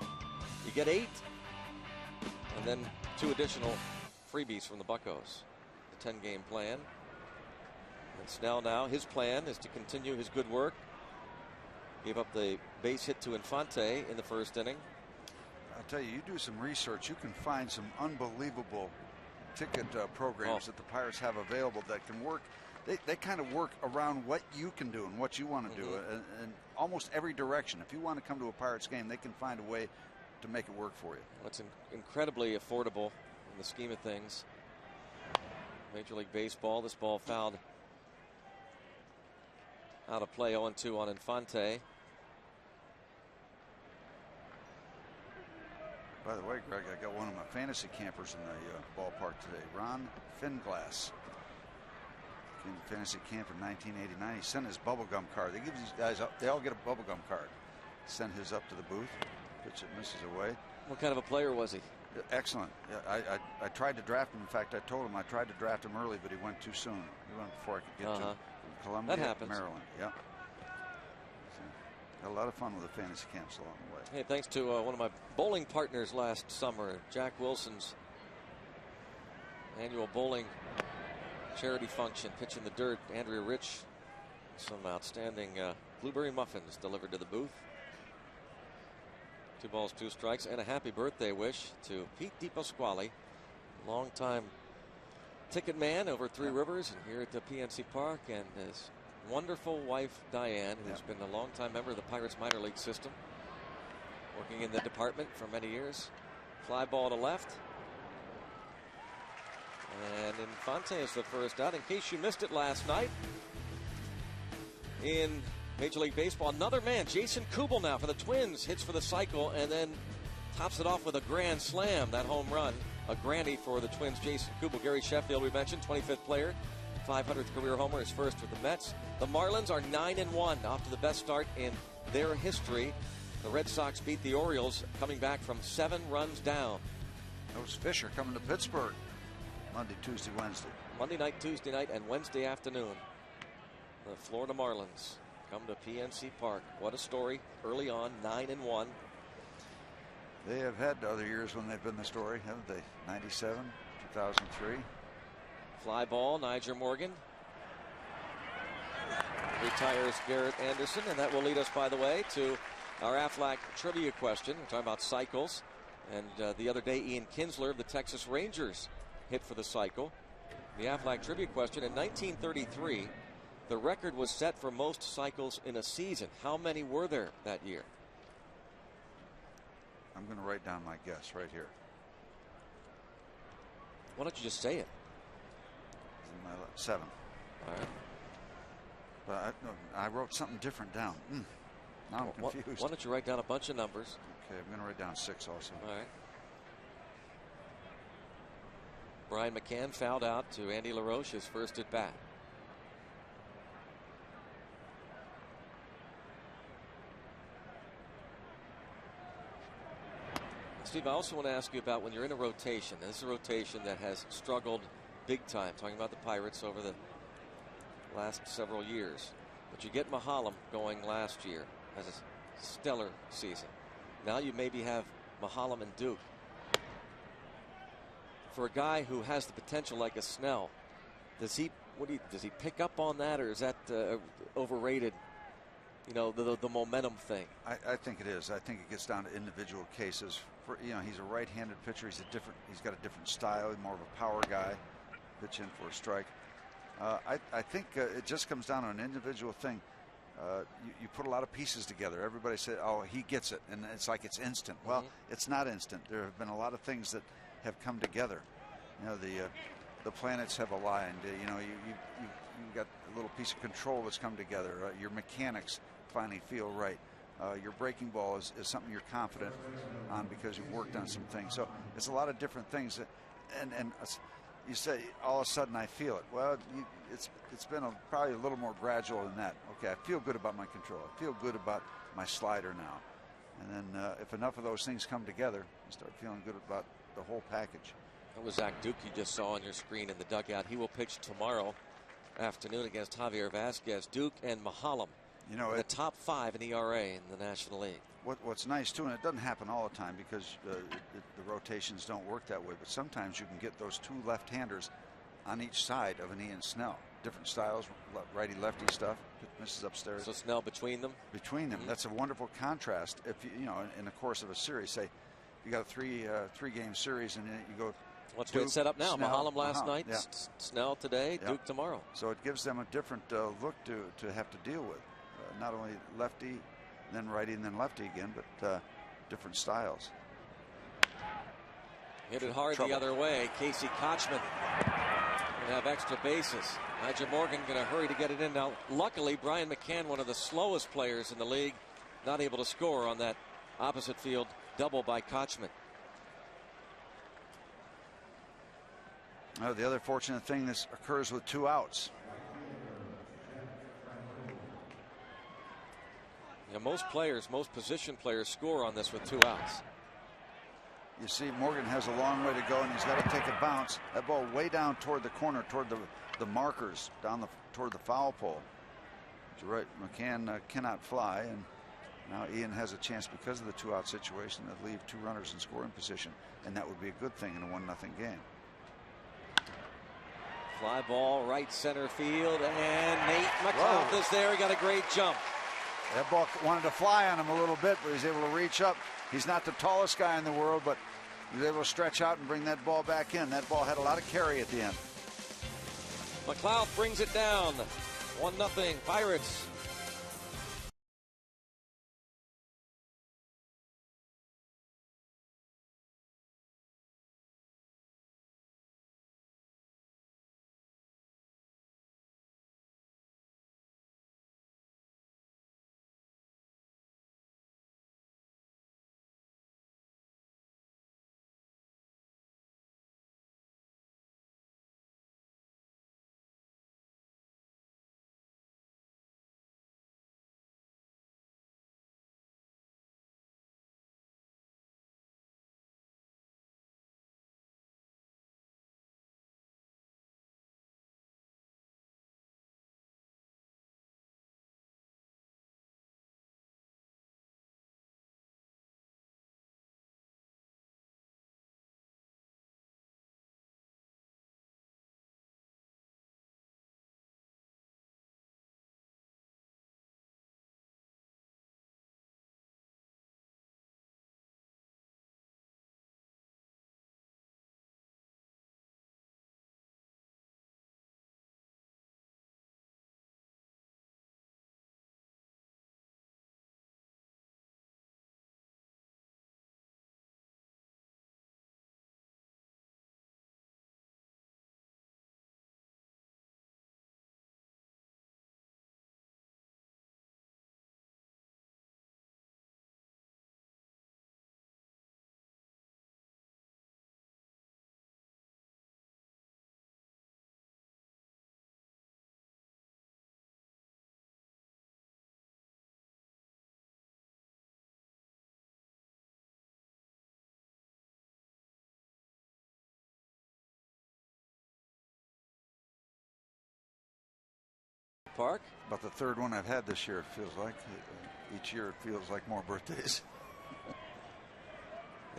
You get 8 and then 2 additional freebies from the Buccos. The 10-game plan. And Snell now, his plan is to continue his good work. Gave up the base hit to Infante in the first inning.
I'll tell you, you do some research, you can find some unbelievable ticket programs that the Pirates have available that can work. They kind of work around what you can do and what you want to do in almost every direction. If you want to come to a Pirates game, they can find a way to make it work for you.
Well, it's incredibly affordable. in the scheme of things. Major League Baseball. This ball fouled out of play. 0-2 on Infante.
By the way, Greg, I got one of my fantasy campers in the ballpark today, Ron Finglass. Came to fantasy camp in 1989. He sent his bubblegum card. They give these guys up. They all get a bubblegum card. Sent his up to the booth. Pitch it misses away.
What kind of a player was he?
Excellent. I tried to draft him. In fact, I told him I tried to draft him early, but he went too soon. He went before I could get to him. From Columbia,
that happens.
Maryland. Yeah. Had a lot of fun with the fantasy camps along the way.
Hey, thanks to one of my bowling partners last summer, Jack Wilson's annual bowling charity function, Pitch in the Dirt. Andrea Rich, some outstanding blueberry muffins delivered to the booth. 2 balls, 2 strikes, and a happy birthday wish to Pete DiPasquale, longtime ticket man over Three Rivers and here at the PNC Park, and his wonderful wife Diane, who's been a longtime member of the Pirates minor league system, working in the department for many years. Fly ball to left. And Infante is the first out. In case you missed it last night, in Major League Baseball, another man, Jason Kubel now for the Twins, hits for the cycle and then tops it off with a grand slam. That home run, a grandy for the Twins. Jason Kubel. Gary Sheffield, we mentioned, 25th player, 500th career homer, his first with the Mets. The Marlins are 9-1, off to the best start in their history. The Red Sox beat the Orioles, coming back from 7 runs down.
That was Fisher coming to Pittsburgh Monday, Tuesday, Wednesday.
Monday night, Tuesday night, and Wednesday afternoon. The Florida Marlins come to PNC Park. What a story early on, 9-1.
They have had other years when they've been the story, haven't they? 97, 2003.
Fly ball, Niger Morgan retires Garrett Anderson, and that will lead us, by the way, to our Aflac trivia question. We're talking about cycles, and the other day Ian Kinsler of the Texas Rangers hit for the cycle. The Aflac trivia question: in 1933, the record was set for most cycles in a season. How many were there that year?
I'm going to write down my guess right here.
Why don't you just say it?
7.
All right.
But I wrote something different down. Now I'm confused.
Why don't you write down a bunch of numbers?
Okay, I'm going to write down 6 also.
All right. Brian McCann fouled out to Andy LaRoche, his first at bat. Steve, I also want to ask you about when you're in a rotation. This is a rotation that has struggled big time, talking about the Pirates over the last several years. But you get Mahalam going last year as a stellar season. Now you maybe have Mahalam and Duke. For a guy who has the potential like a Snell, does he pick up on that, or is that overrated? You know, the momentum thing.
I think it is. I think it gets down to individual cases. For he's a right-handed pitcher. He's got a different style. He's more of a power guy. Pitch in for a strike. I think it just comes down to an individual thing. You put a lot of pieces together. Everybody said, "Oh, he gets it," and it's like it's instant. Well, it's not instant. There have been a lot of things that have come together. You know, the planets have aligned. You know, you got a little piece of control that's come together. Your mechanics finally feel right. Your breaking ball is something you're confident on because you've worked on some things. So it's a lot of different things. And you say, all of a sudden I feel it. Well, it's been probably a little more gradual than that. Okay, I feel good about my control. I feel good about my slider now. And then if enough of those things come together, you start feeling good about the whole package.
That was Zach Duke you just saw on your screen in the dugout. He will pitch tomorrow afternoon against Javier Vasquez. Duke and Mahalam,
you know,
the top 5 in ERA in the National League.
What's nice too, and it doesn't happen all the time because the rotations don't work that way, but sometimes you can get those 2 left-handers on each side of an Ian Snell. Different styles, righty-lefty stuff. Misses upstairs.
So Snell between them?
Between them. That's a wonderful contrast. If you know, in the course of a series, say you got a 3-game series and you go.
What's the way it's set up now?
Snell,
Mahalam last night,
yeah.
Snell today,
Yeah.
Duke tomorrow.
So it gives them a different look to have to deal with. Not only lefty, then righty, and then lefty again, but different styles.
Hit it hard the other way. Casey Kochman going to have extra bases. Elijah Morgan going to hurry to get it in. Now, luckily, Brian McCann, one of the slowest players in the league, not able to score on that opposite field double by Kochman.
The other fortunate thing, this occurs with 2 outs.
Yeah, most position players score on this with 2 outs.
You see Morgan has a long way to go, and he's got to take a bounce. That ball way down toward the corner, toward the markers, toward the foul pole. You're right, McCann cannot fly, and now Ian has a chance because of the 2-out situation to leave 2 runners in scoring position, and that would be a good thing in a 1-0 game.
Fly ball right center field, and Nate McLeod is there. He got a great jump.
That ball wanted to fly on him a little bit, but he's able to reach up. He's not the tallest guy in the world, but he was able to stretch out and bring that ball back in. That ball had a lot of carry at the end.
McLeod brings it down. 1-0 Pirates. Park.
About the 3rd one I've had this year, it feels like. Each year it feels like more birthdays.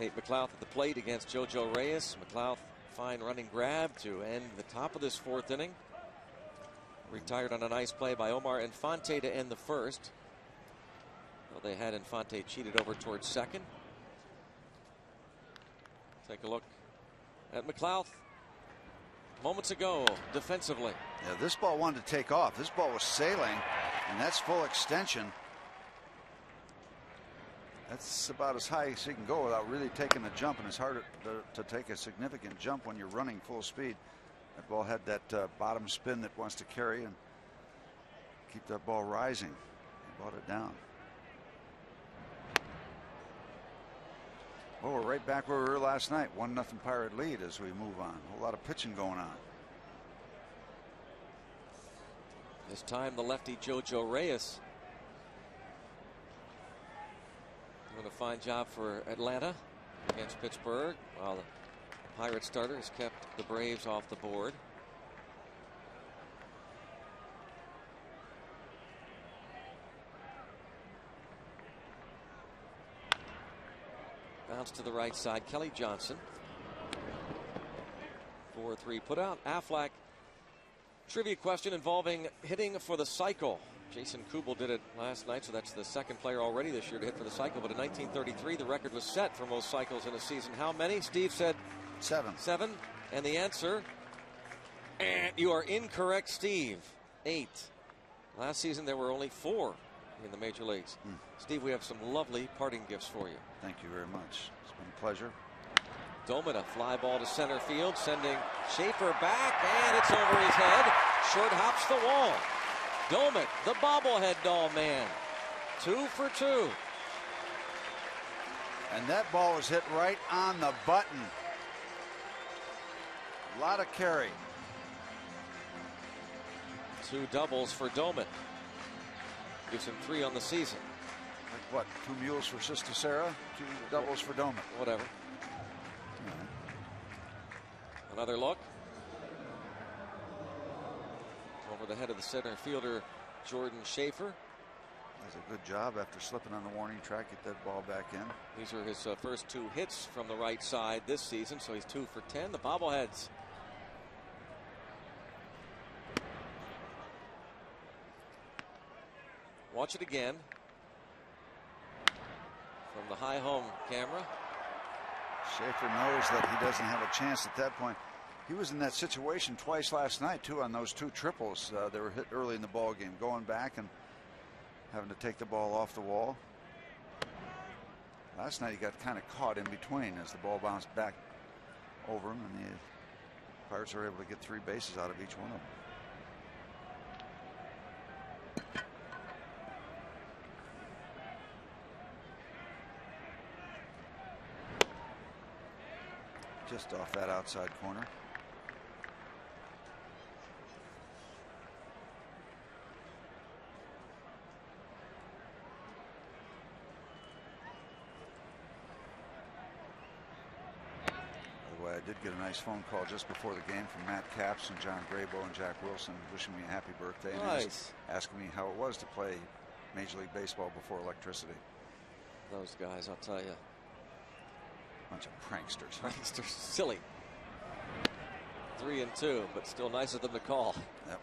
Nate McLeod at the plate against JoJo Reyes. McLeod, fine running grab to end the top of this 4th inning. Retired on a nice play by Omar Infante to end the 1st. Well, they had Infante cheated over towards 2nd. Take a look at McLeod moments ago defensively.
Yeah, this ball wanted to take off. This ball was sailing, and that's full extension. That's about as high as he can go without really taking a jump, and it's hard to take a significant jump when you're running full speed. That ball had that bottom spin that wants to carry and keep that ball rising. He brought it down. Well, we're right back where we were last night. 1-0 Pirate lead as we move on. A whole lot of pitching going on.
This time the lefty JoJo Reyes doing a fine job for Atlanta against Pittsburgh, while the Pirate starters kept the Braves off the board. Bounce to the right side. Kelly Johnson. 4-3 put out. Aflac. Trivia question involving hitting for the cycle. Jason Kubel did it last night, so that's the 2nd player already this year to hit for the cycle. But in 1933, the record was set for most cycles in a season. How many? Steve said
7.
7. And the answer, you are incorrect, Steve. 8. Last season, there were only 4 in the major leagues. Steve, we have some lovely parting gifts for you.
Thank you very much. It's been a pleasure.
Doman, a fly ball to center field, sending Schaefer back, and it's over his head. Short hops the wall. Doman, the bobblehead doll man. 2 for 2.
And that ball was hit right on the button. A lot of carry.
2 doubles for Doman. Gives him 3 on the season.
Like what? 2 mules for Sister Sarah, 2 doubles for Doman.
Whatever. Another look. Over the head of the center fielder, Jordan Schaefer.
Does a good job after slipping on the warning track, get that ball back in.
These are his first 2 hits from the right side this season, so he's 2 for 10. The bobbleheads. Watch it again from the high home camera.
Schaefer knows that he doesn't have a chance at that point. He was in that situation twice last night, too, on those 2 triples. They were hit early in the ball game, going back and having to take the ball off the wall. Last night he got kind of caught in between as the ball bounced back over him, and the Pirates were able to get 3 bases out of each one of them. Just off that outside corner. By the way, I did get a nice phone call just before the game from Matt Capps and John Grabo and Jack Wilson wishing me a happy birthday.
Nice.
And asking me how it was to play Major League Baseball before electricity.
Those guys, I'll tell you.
Bunch of pranksters.
Pranksters, silly. 3 and 2, but still nice of them to call.
Yep.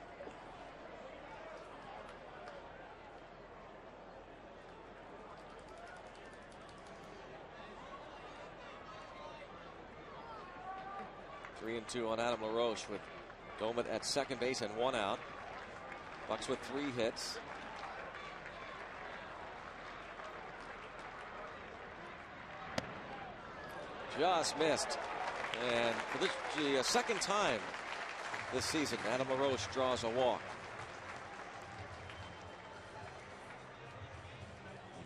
Three and 2 on Adam LaRoche with Doman at second base and 1 out. Bucks with 3 hits. Just missed. And for the second time this season, Adam LaRoche draws a walk.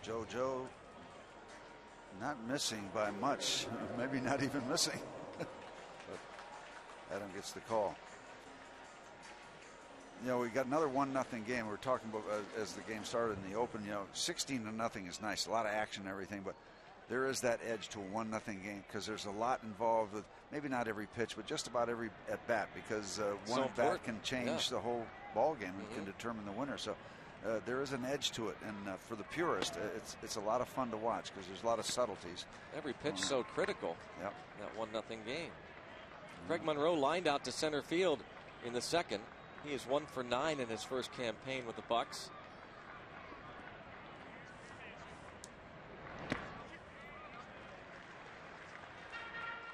JoJo not missing by much, maybe not even missing. But Adam gets the call. You know, we got another 1-0 game. We were talking about as the game started in the open. You know, 16-0 is nice, a lot of action and everything, but there is that edge to a 1-0 game because there's a lot involved with maybe not every pitch, but just about every at bat, because one at bat can change the whole ball game and can determine the winner. So there is an edge to it, and for the purist, it's a lot of fun to watch because there's a lot of subtleties.
Every pitch so critical.
Yep.
That 1-0 game. Craig Monroe lined out to center field in the second. He is 1 for 9 in his first campaign with the Bucks.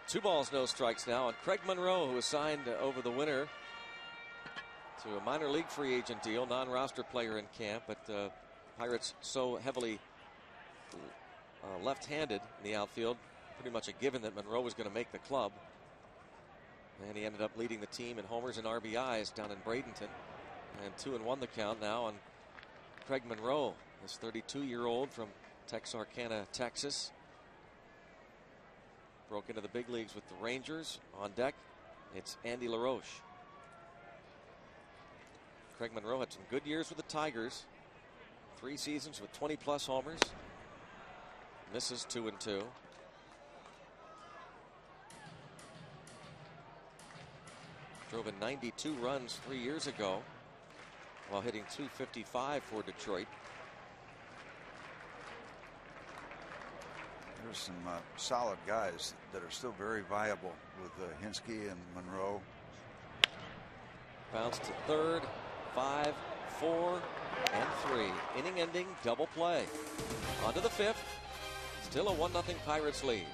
Two balls, no strikes now, and Craig Monroe, who was signed over the winter to a minor league free agent deal, non-roster player in camp, but Pirates so heavily left-handed in the outfield, pretty much a given that Monroe was going to make the club. And he ended up leading the team in homers and RBIs down in Bradenton. And 2-1 the count now on Craig Monroe, this 32-year-old from Texarkana, Texas. Broke into the big leagues with the Rangers. On deck, it's Andy LaRoche. Craig Monroe had some good years with the Tigers. 3 seasons with 20-plus homers. This is 2-2. Drove in 92 runs 3 years ago while hitting .255 for Detroit.
There's some solid guys that are still very viable with Hinsky and Monroe.
Bounce to third, 5, 4, and 3. Inning-ending double play. On to the 5th. Still a 1-0 Pirates lead.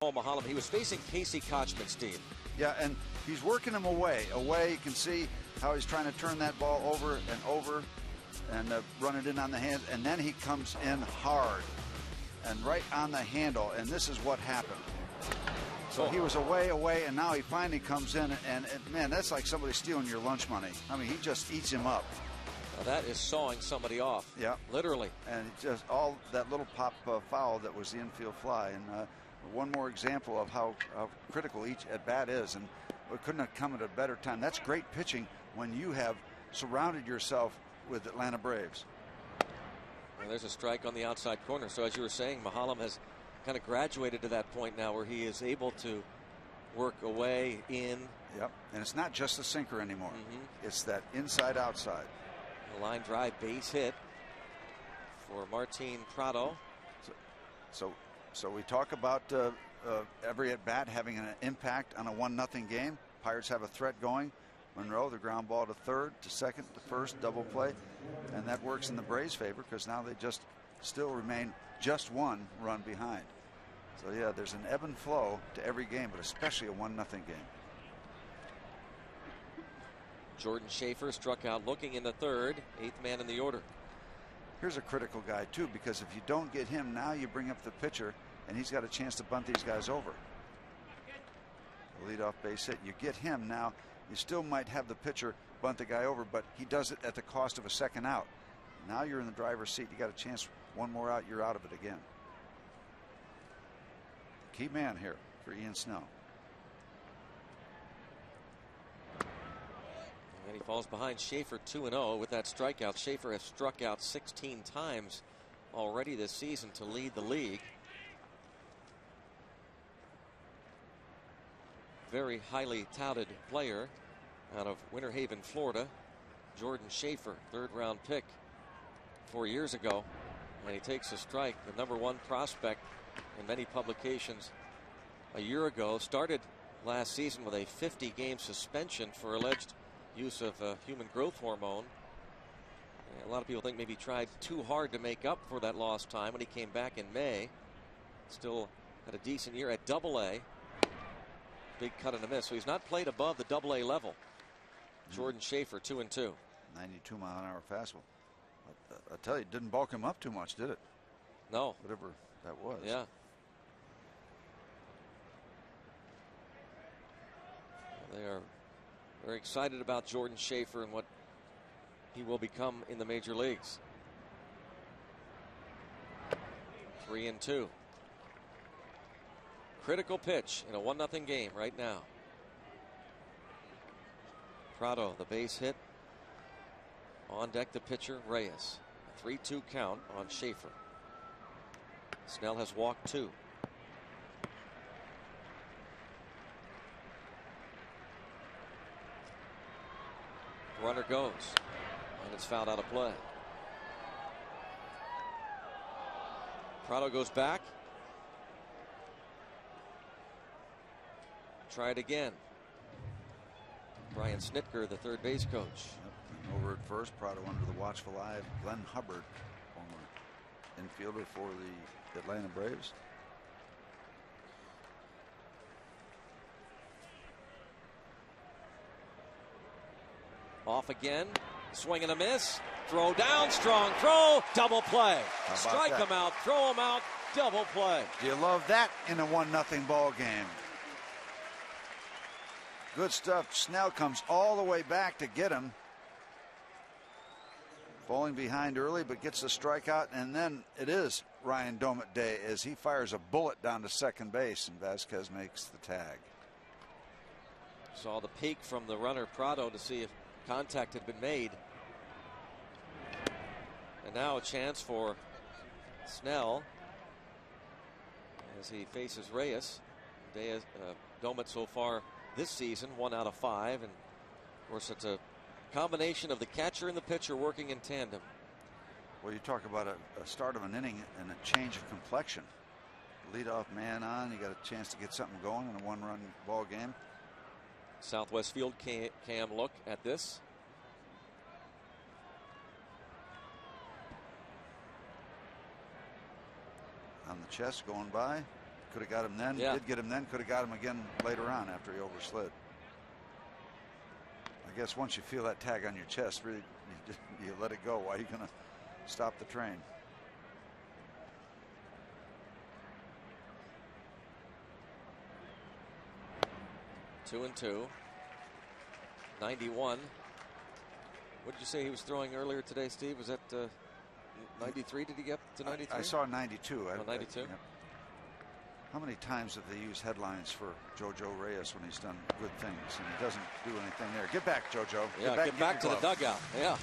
Mahalam. He was facing Casey Kochman, Steve.
Yeah, and he's working him away. You can see how he's trying to turn that ball over and over and run it in on the hands. And then he comes in hard and right on the handle. And this is what happened. So he was away, and now he finally comes in. And man, that's like somebody stealing your lunch money. I mean, he just eats him up.
Now that is sawing somebody off.
Yeah.
Literally.
And just all that little pop foul that was the infield fly. And one more example of how critical each at bat is, and it couldn't have come at a better time. That's great pitching when you have surrounded yourself with Atlanta Braves.
Well, there's a strike on the outside corner. So as you were saying, Mahalam has kind of graduated to that point now where he is able to work away, in.
Yep, and it's not just the sinker anymore. It's that inside outside.
A line drive base hit for Martin Prado.
So we talk about every at bat having an impact on a 1-0 game. Pirates have a threat going. Monroe, the ground ball to third, to second, to first, double play, and that works in the Braves' favor because now they just still remain just 1 run behind. So yeah, there's an ebb and flow to every game, but especially a 1-0 game.
Jordan Schaefer struck out looking in the third, 8th man in the order.
Here's a critical guy too, because if you don't get him now, you bring up the pitcher and he's got a chance to bunt these guys over. The leadoff base hit. You get him now, you still might have the pitcher bunt the guy over, but he does it at the cost of a second out. Now you're in the driver's seat. You got a chance, one more out, you're out of it again. Key man here for Ian Snell.
And he falls behind Schaefer 2-0 with that strikeout. Schaefer has struck out 16 times already this season to lead the league. Very highly touted player out of Winter Haven, Florida. Jordan Schaefer, 3rd round pick 4 years ago. And he takes a strike, the #1 prospect in many publications a year ago. Started last season with a 50-game suspension for alleged use of human growth hormone. And a lot of people think maybe he tried too hard to make up for that lost time when he came back in May. Still had a decent year at AA. Big cut and a miss. So he's not played above the AA level. Jordan Schaefer, 2-2.
92-mile-an-hour fastball. I tell you, it didn't bulk him up too much, did it?
No.
Whatever that was.
Yeah. They are very excited about Jordan Schaefer and what he will become in the major leagues. 3-2. Critical pitch in a 1-0 game right now. Prado, the base hit. On deck, the pitcher, Reyes. A 3-2 count on Schaefer. Snell has walked 2. Runner goes, and it's fouled out of play. Prado goes back. Try it again. Brian Snitker, the third base coach.
Yep. Over at first, Prado under the watchful eye of Glenn Hubbard, former infielder for the Atlanta Braves.
Off again. Swing and a miss. Throw down. Strong throw. Double play. Strike him out. Throw him out. Double play.
Do you love that in a 1-0 ball game? Good stuff. Snell comes all the way back to get him. Falling behind early, but gets the strikeout, and then it is Ryan Domit Day as he fires a bullet down to second base, and Vasquez makes the tag.
Saw the peek from the runner Prado to see if contact had been made. And now a chance for Snell as he faces Reyes. Domit so far this season 1 out of 5, and of course it's a combination of the catcher and the pitcher working in tandem.
Well, you talk about a start of an inning and a change of complexion. Leadoff man on, you got a chance to get something going in a 1-run ball game.
Southwest Field cam look at this.
On the chest going by. Could have got him then.
Yeah.
Did get him then. Could have got him again later on after he overslid. I guess once you feel that tag on your chest, really, you let it go. Why are you going to stop the train?
Two and two. 91. What did you say he was throwing earlier today, Steve? Was that 93? Did he get to 93?
I saw 92.
Oh, 92?
Yep. How many times have they used headlines for JoJo Reyes when he's done good things and he doesn't do anything there? Get back, JoJo.
Yeah, get back to the dugout. Yeah.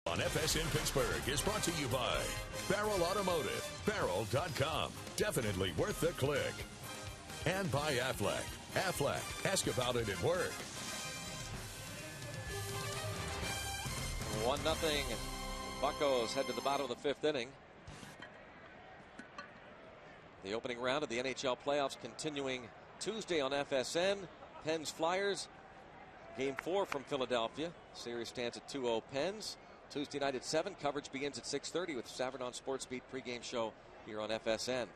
On FSN Pittsburgh is brought to you by Barrel Automotive, Barrel.com. Definitely worth the click. And by Aflac. Aflac, ask about it at work.
1-0. Buccos head to the bottom of the fifth inning. The opening round of the NHL playoffs continuing Tuesday on FSN. Pens Flyers. Game 4 from Philadelphia. Series stands at 2-0 Pens. Tuesday night at 7. Coverage begins at 6:30 with Savardon Sports Beat pregame show here on FSN.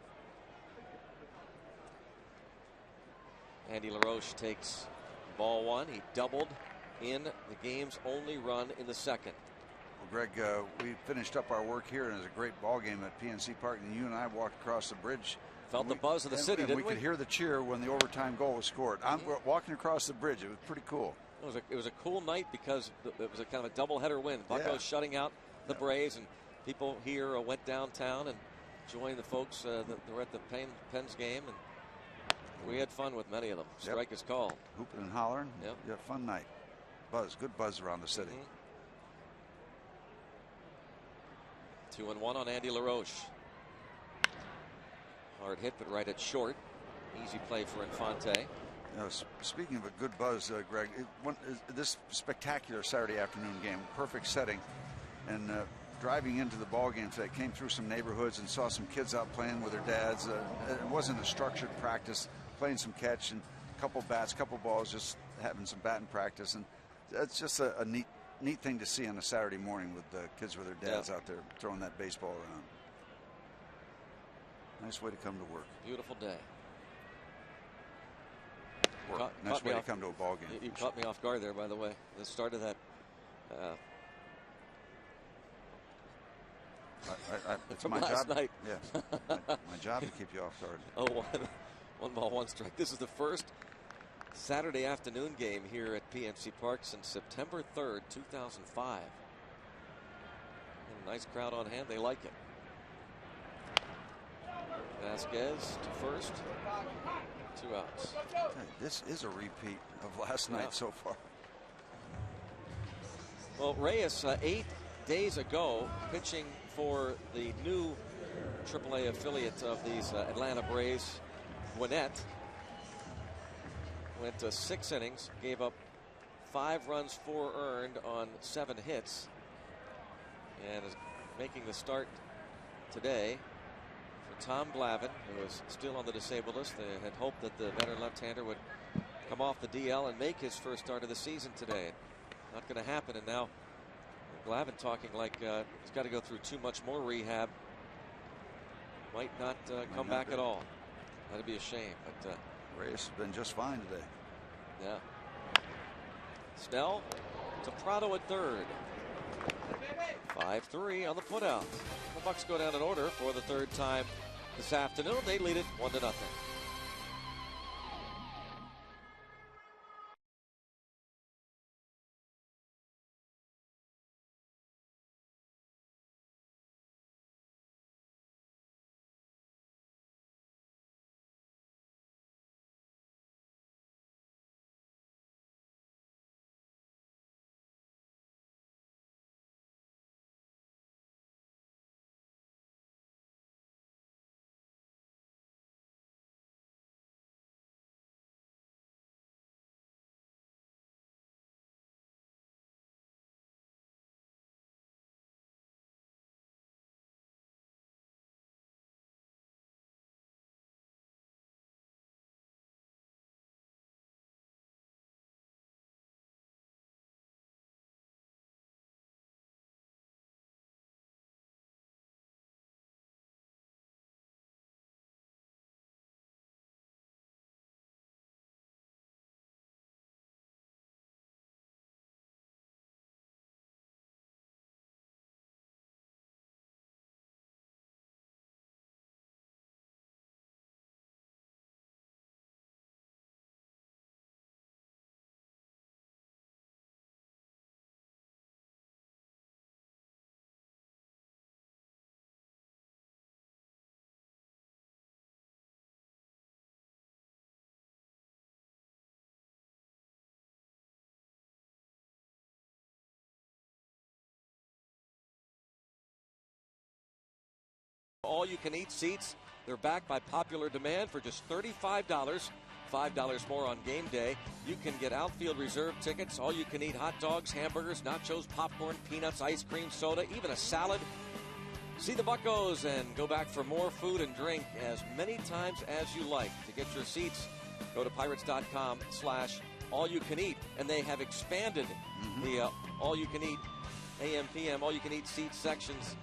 Andy LaRoche takes ball one. He doubled in the game's only run in the second.
Well, Greg, we finished up our work here, and it was a great ball game at PNC Park, and you and I walked across the bridge.
Felt the buzz of the city, didn't we?
We could hear the cheer when the overtime goal was scored. I'm walking across the bridge. It was pretty cool.
It was a cool night because it was a kind of a doubleheader win. Buccos shutting out the Braves, and people here went downtown and joined the folks that were at the Pens game, and we had fun with many of them. Strike is called.
Hooping and hollering.
Yep.
Yeah, fun night. Good buzz around the city.
2-1 on Andy LaRoche. Hard hit, but right at short. Easy play for Infante.
Speaking of a good buzz, Greg, this spectacular Saturday afternoon game, perfect setting, and driving into the ball game today, came through some neighborhoods and saw some kids out playing with their dads. It wasn't a structured practice, playing some catch and a couple bats, couple balls, just having some batting practice, and it's just a neat thing to see on a Saturday morning with the kids with their dads out there throwing that baseball around. Nice way to come to work.
Beautiful day.
Nice way to come to a ball game.
You caught me off guard there, by the way. The start of that.
It's
from
my
last
job.
night.
Yeah, my job to keep you off guard.
Oh, one ball, one strike. This is the first Saturday afternoon game here at PNC Park since September 3rd, 2005. And a nice crowd on hand. They like it. Vasquez to first. 2 outs.
This is a repeat of last night so far.
Well, Reyes 8 days ago pitching for the new AAA affiliate of these Atlanta Braves, Gwinnett, went to 6 innings, gave up 5 runs, 4 earned on 7 hits, and is making the start today for Tom Glavine, who is still on the disabled list. They had hoped that the veteran left-hander would come off the DL and make his first start of the season today. Not going to happen, and now Glavine talking like he's got to go through too much more rehab. Might not come back at all. That'd be a shame. But
Reyes has been just fine today.
Yeah. Snell to Prado at third. 5-3 on the putout. The Bucks go down in order for the 3rd time this afternoon. They lead it 1-0. All-you-can-eat seats. They're back by popular demand for just $35. $5 more on game day. You can get outfield reserve tickets, all-you-can-eat hot dogs, hamburgers, nachos, popcorn, peanuts, ice cream, soda, even a salad. See the Buccos and go back for more food and drink as many times as you like. To get your seats, go to pirates.com/all-you-can-eat. And they have expanded the all-you-can-eat, AM/PM, all-you-can-eat seat sections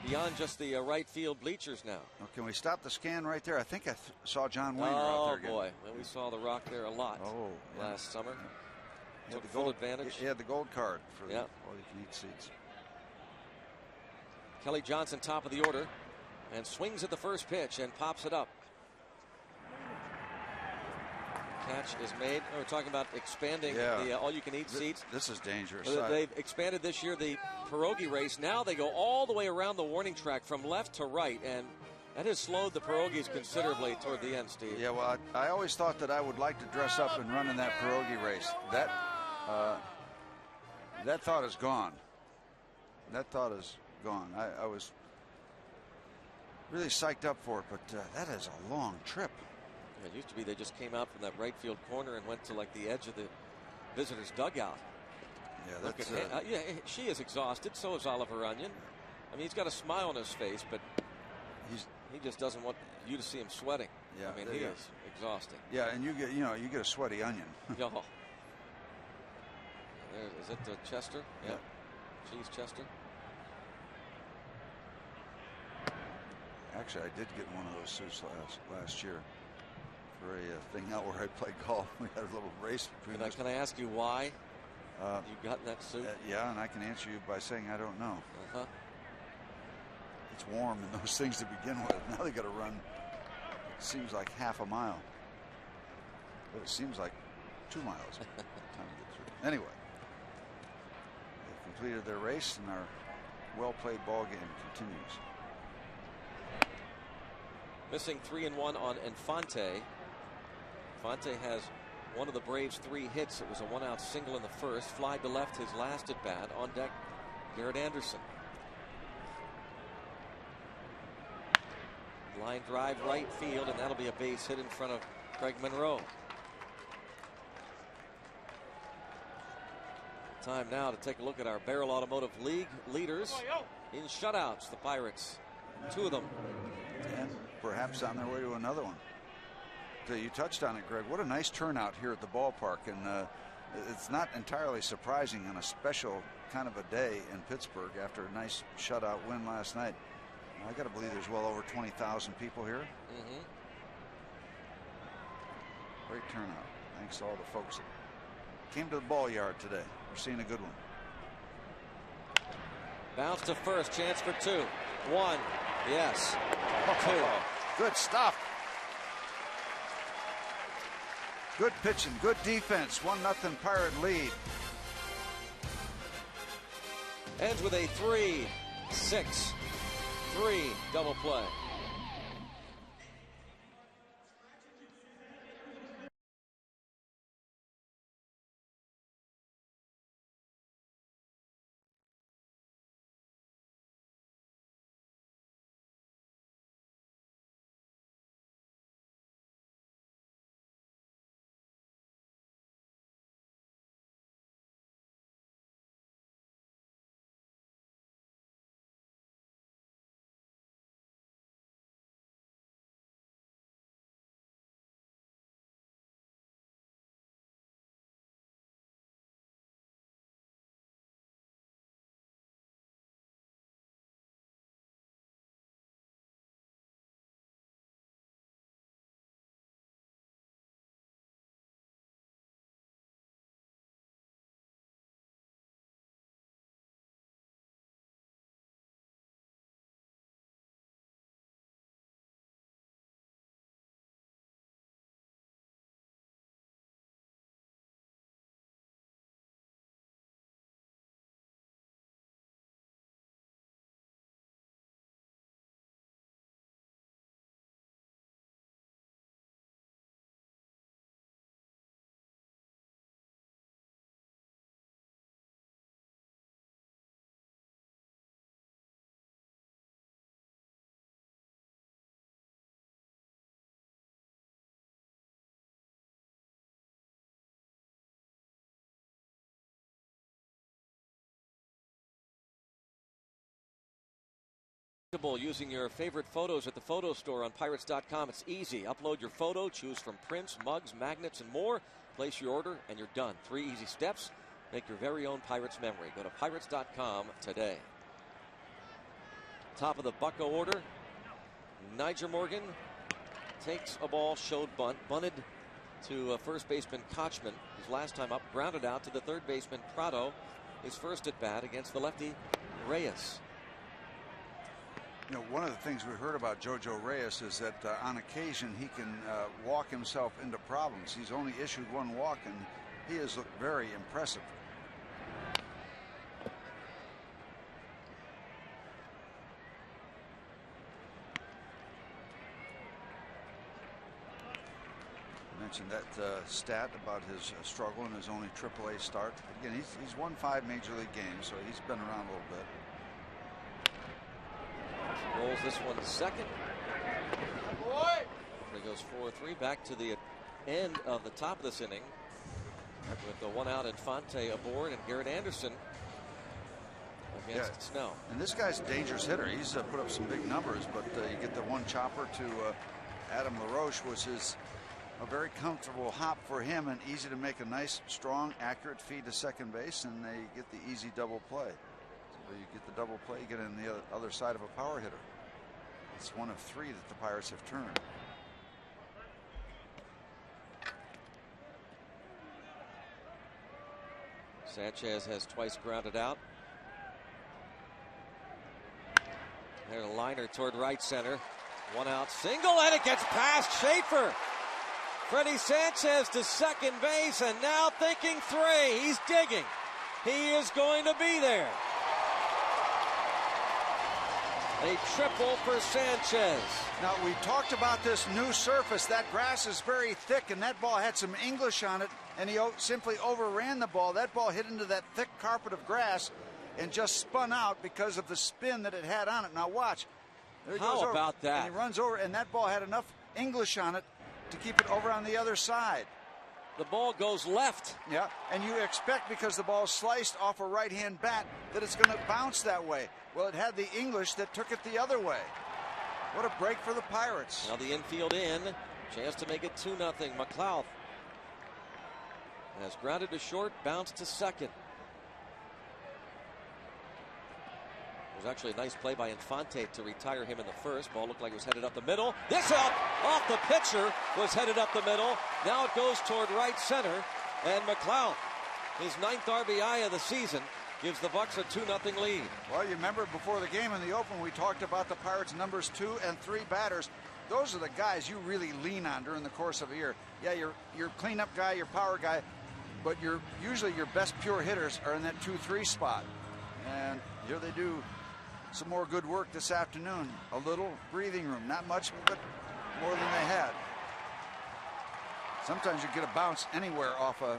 beyond just the right field bleachers now.
Well, can we stop the scan right there? I think I saw John Wayner out there again.
Oh, boy. Well, we saw the Rock there a lot last summer.
He had the
full advantage.
He had the gold card for the all-you-can-eat seats.
Kelly Johnson, top of the order, and swings at the first pitch and pops it up. Catch is made. We're talking about expanding the all-you-can-eat seats.
This is dangerous.
They've expanded this year the pierogi race. Now they go all the way around the warning track from left to right, and that has slowed the pierogies considerably toward the end, Steve.
Yeah, well, I always thought that I would like to dress up and run in that pierogi race. That thought is gone. That thought is gone. I was really psyched up for it, but that is a long trip.
It used to be they just came out from that right field corner and went to like the edge of the visitor's dugout.
Yeah, that's
she is exhausted. So is Oliver Onion. I mean, he's got a smile on his face, but he just doesn't want you to see him sweating.
Yeah,
I mean, he is exhausting.
Yeah, and you get a sweaty onion.
Is it Chester? Yeah. Cheese Chester.
Actually, I did get one of those suits last year. For a thing out where I played golf. We had a little race between us.
Can I ask you why you got in that suit?
Yeah, and I can answer you by saying I don't know. It's warm in those things to begin with. Now they got to run, it seems like half a mile. But it seems like 2 miles by the time we get through. Anyway, they've completed their race and our well-played ball game continues.
Missing 3-1 on Infante. Fonte has one of the Braves' 3 hits. It was a 1-out single in the first. Fly to left, his last at bat. On deck, Garrett Anderson. Line drive right field, and that'll be a base hit in front of Craig Monroe. Time now to take a look at our Barrel Automotive League leaders in shutouts. The Pirates, 2 of them.
And perhaps on their way to another one. So you touched on it, Greg. What a nice turnout here at the ballpark. And it's not entirely surprising on a special kind of a day in Pittsburgh after a nice shutout win last night. I got to believe there's well over 20,000 people here. Great turnout. Thanks to all the folks that came to the ball yard today. We're seeing a good one.
Bounce to first. Chance for 2. 1. Yes. 2.
Good stuff. Good pitching. Good defense. 1-0 Pirate lead.
Ends with a 3-6-3 double play. Using your favorite photos at the photo store on Pirates.com. It's easy. Upload your photo, choose from prints, mugs, magnets, and more. Place your order, and you're done. 3 easy steps. Make your very own Pirates memory. Go to Pirates.com today. Top of the Bucco order. Niger Morgan takes a ball, showed bunt, bunted to first baseman Kochman. His last time up, grounded out to the third baseman Prado. His first at bat against the lefty Reyes.
You know, one of the things we heard about Jojo Reyes is that on occasion he can walk himself into problems. He's only issued 1 walk, and he has looked very impressive. I mentioned that stat about his struggle in his only AAA start. Again, he's won 5 major league games, so he's been around a little bit.
Rolls this one to second. He goes 4-3. Back to the end of the top of this inning with the 1 out and Fonte aboard and Garrett Anderson against Snell.
And this guy's a dangerous hitter. He's put up some big numbers, but you get the 1 chopper to Adam LaRoche, which is a very comfortable hop for him and easy to make a nice, strong, accurate feed to second base, and they get the easy double play. You get the double play, you get in the other side of a power hitter. It's 1 of 3 that the Pirates have turned.
Sanchez has twice grounded out. There's a liner toward right center. 1 out single, and it gets past Schaefer. Freddie Sanchez to second base, and now thinking 3. He's digging. He is going to be there. A triple for Sanchez.
Now, we talked about this new surface. That grass is very thick, and that ball had some English on it, and he simply overran the ball. That ball hit into that thick carpet of grass and just spun out because of the spin that it had on it. Now, watch. There he goes
How
over,
about that?
And he runs over, and that ball had enough English on it to keep it over on the other side.
The ball goes left.
Yeah, and you expect, because the ball sliced off a right-hand bat, that it's going to bounce that way. Well, it had the English that took it the other way. What a break for the Pirates.
Now the infield in. Chance to make it 2-0. McLeod has grounded to short, bounced to second. It was actually a nice play by Infante to retire him in the first. Ball looked like it was headed up the middle. This up off the pitcher was headed up the middle. Now it goes toward right center. And McLeod, his 9th RBI of the season, gives the Bucks a 2-0 lead.
Well, you remember before the game in the open, we talked about the Pirates' numbers 2 and 3 batters. Those are the guys you really lean on during the course of a year. Yeah, your cleanup guy, your power guy, but usually your best pure hitters are in that 2-3 spot. And here they do some more good work this afternoon. A little breathing room, not much, but more than they had. Sometimes you get a bounce anywhere off a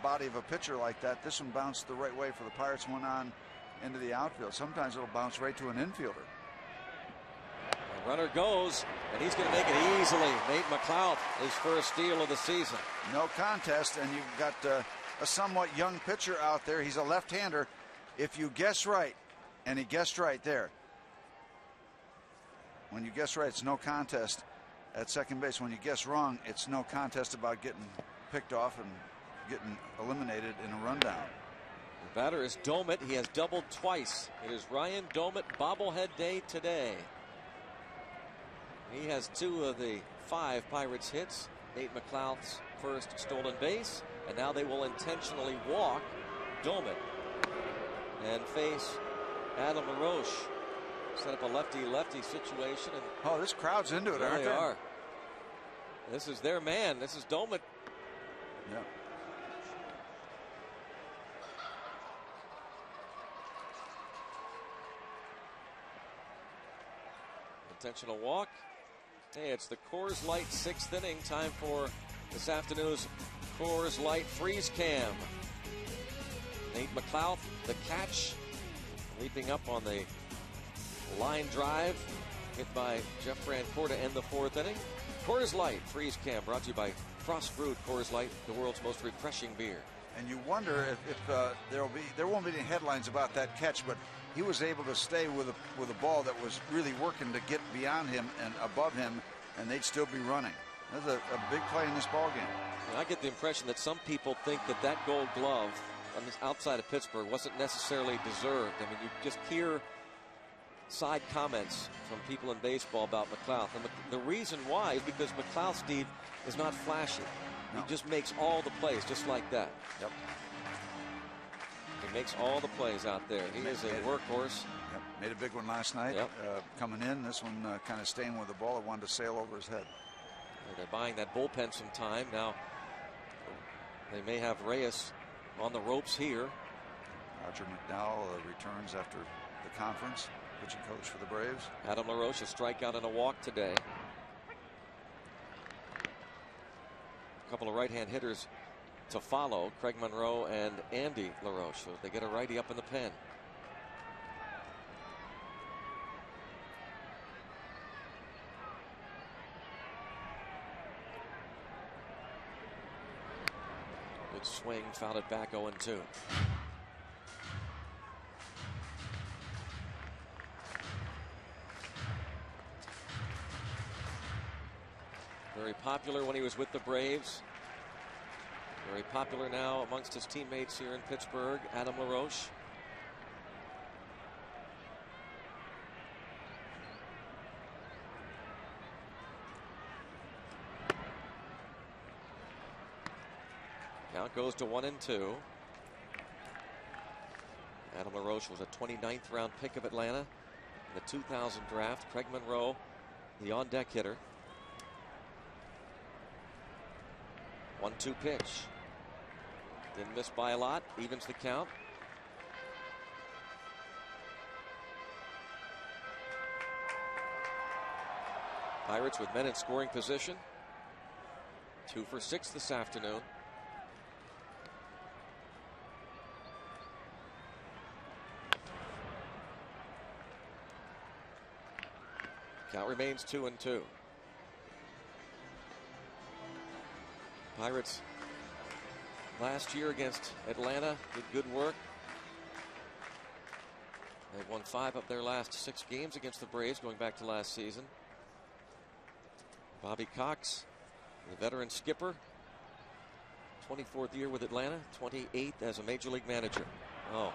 body of a pitcher like that. This one bounced the right way for the Pirates, went on into the outfield. Sometimes it'll bounce right to an infielder.
The runner goes, and he's going to make it easily. Nate McLeod, his first steal of the season.
No contest, and you've got a somewhat young pitcher out there. He's a left-hander. If you guess right, and he guessed right there. When you guess right, it's no contest at second base. When you guess wrong, it's no contest about getting picked off and getting eliminated in a rundown.
The batter is Domit. He has doubled twice. It is Ryan Domit bobblehead day today. He has 2 of the 5 Pirates hits. Nate McLeod's first stolen base, and now they will intentionally walk Domit and face Adam LaRoche. Set up a lefty-lefty situation. And
oh, this crowd's into it, aren't they?
They are. This is their man. This is Domit.
Yeah.
Intentional walk. Hey, it's the Coors Light 6th inning. Time for this afternoon's Coors Light Freeze Cam. Nate McLeod, the catch, leaping up on the line drive, hit by Jeff Francoeur to end the 4th inning. Coors Light Freeze Cam brought to you by Frost Brewed Coors Light, the world's most refreshing beer.
And you wonder if there won't be any headlines about that catch, but he was able to stay with a ball that was really working to get beyond him and above him, and they'd still be running. That's a big play in this ball game.
And I get the impression that some people think that Gold Glove on this outside of Pittsburgh wasn't necessarily deserved. I mean, you just hear side comments from people in baseball about McLeod. And the reason why is because McLeod, Steve, is not flashy. No. He just makes all the plays just like that.
Yep.
He makes all the plays out there. He is a workhorse.
Yep. Made a big one last night.
Yep.
Coming in, this one kind of staying with the ball. It wanted to sail over his head.
They're buying that bullpen some time. Now they may have Reyes on the ropes here.
Roger McDowell returns after the conference. Pitching coach for the Braves.
Adam LaRoche, a strikeout and a walk today. A couple of right-hand hitters to follow, Craig Monroe and Andy LaRoche. So they get a righty up in the pen. Good swing, fouled it back 0-2. Very popular when he was with the Braves. Very popular now amongst his teammates here in Pittsburgh. Adam LaRoche. Count goes to 1-2. Adam LaRoche was a 29th round pick of Atlanta in the 2000 draft. Craig Monroe, the on-deck hitter. 1-2 pitch. Didn't miss by a lot. Evens the count. Pirates with men in scoring position. 2 for 6 this afternoon. Count remains 2-2. Pirates last year against Atlanta did good work. They've won 5 of their last 6 games against the Braves going back to last season. Bobby Cox, the veteran skipper, 24th year with Atlanta, 28th as a major league manager. Oh,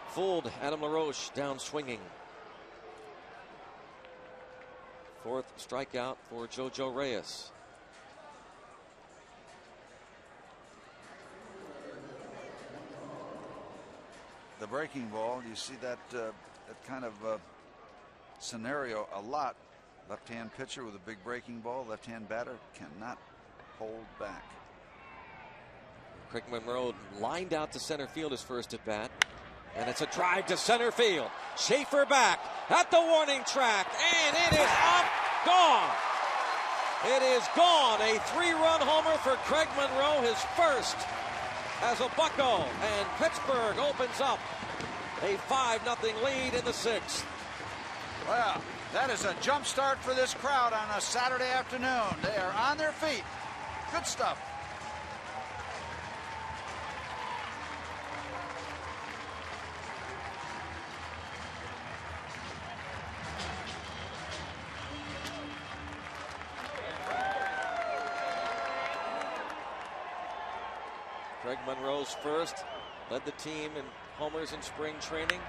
fooled Adam LaRoche down swinging. 4th strikeout for JoJo Reyes.
The breaking ball, you see that kind of scenario a lot. Left-hand pitcher with a big breaking ball, left-hand batter cannot hold back.
Craig Monroe lined out to center field his first at bat, and it's a drive to center field. Schaefer back at the warning track, and it is up, gone. It is gone. A 3-run homer for Craig Monroe, his first as a Bucco, and Pittsburgh opens up a 5-0 lead in the 6th.
Well, that is a jump start for this crowd on a Saturday afternoon. They are on their feet. Good stuff.
Craig Monroe's first, led the team in homers in spring training.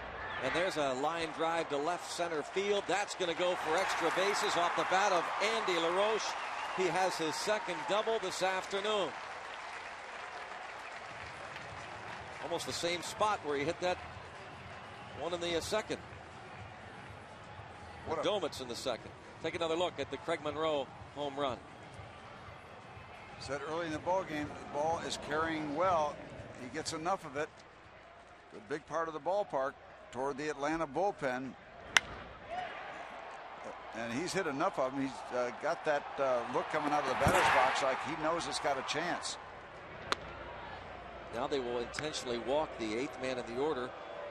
And there's a line drive to left center field. That's going to go for extra bases off the bat of Andy LaRoche. He has his second double this afternoon. Almost the same spot where he hit that one in the second. Domitz in the second. Take another look at the Craig Monroe home run.
Said early in the ball game, the ball is carrying well. He gets enough of it. A big part of the ballpark toward the Atlanta bullpen, and he's hit enough of them. He's got that look coming out of the batter's box like he knows it's got a chance.
Now they will intentionally walk the 8th man in the order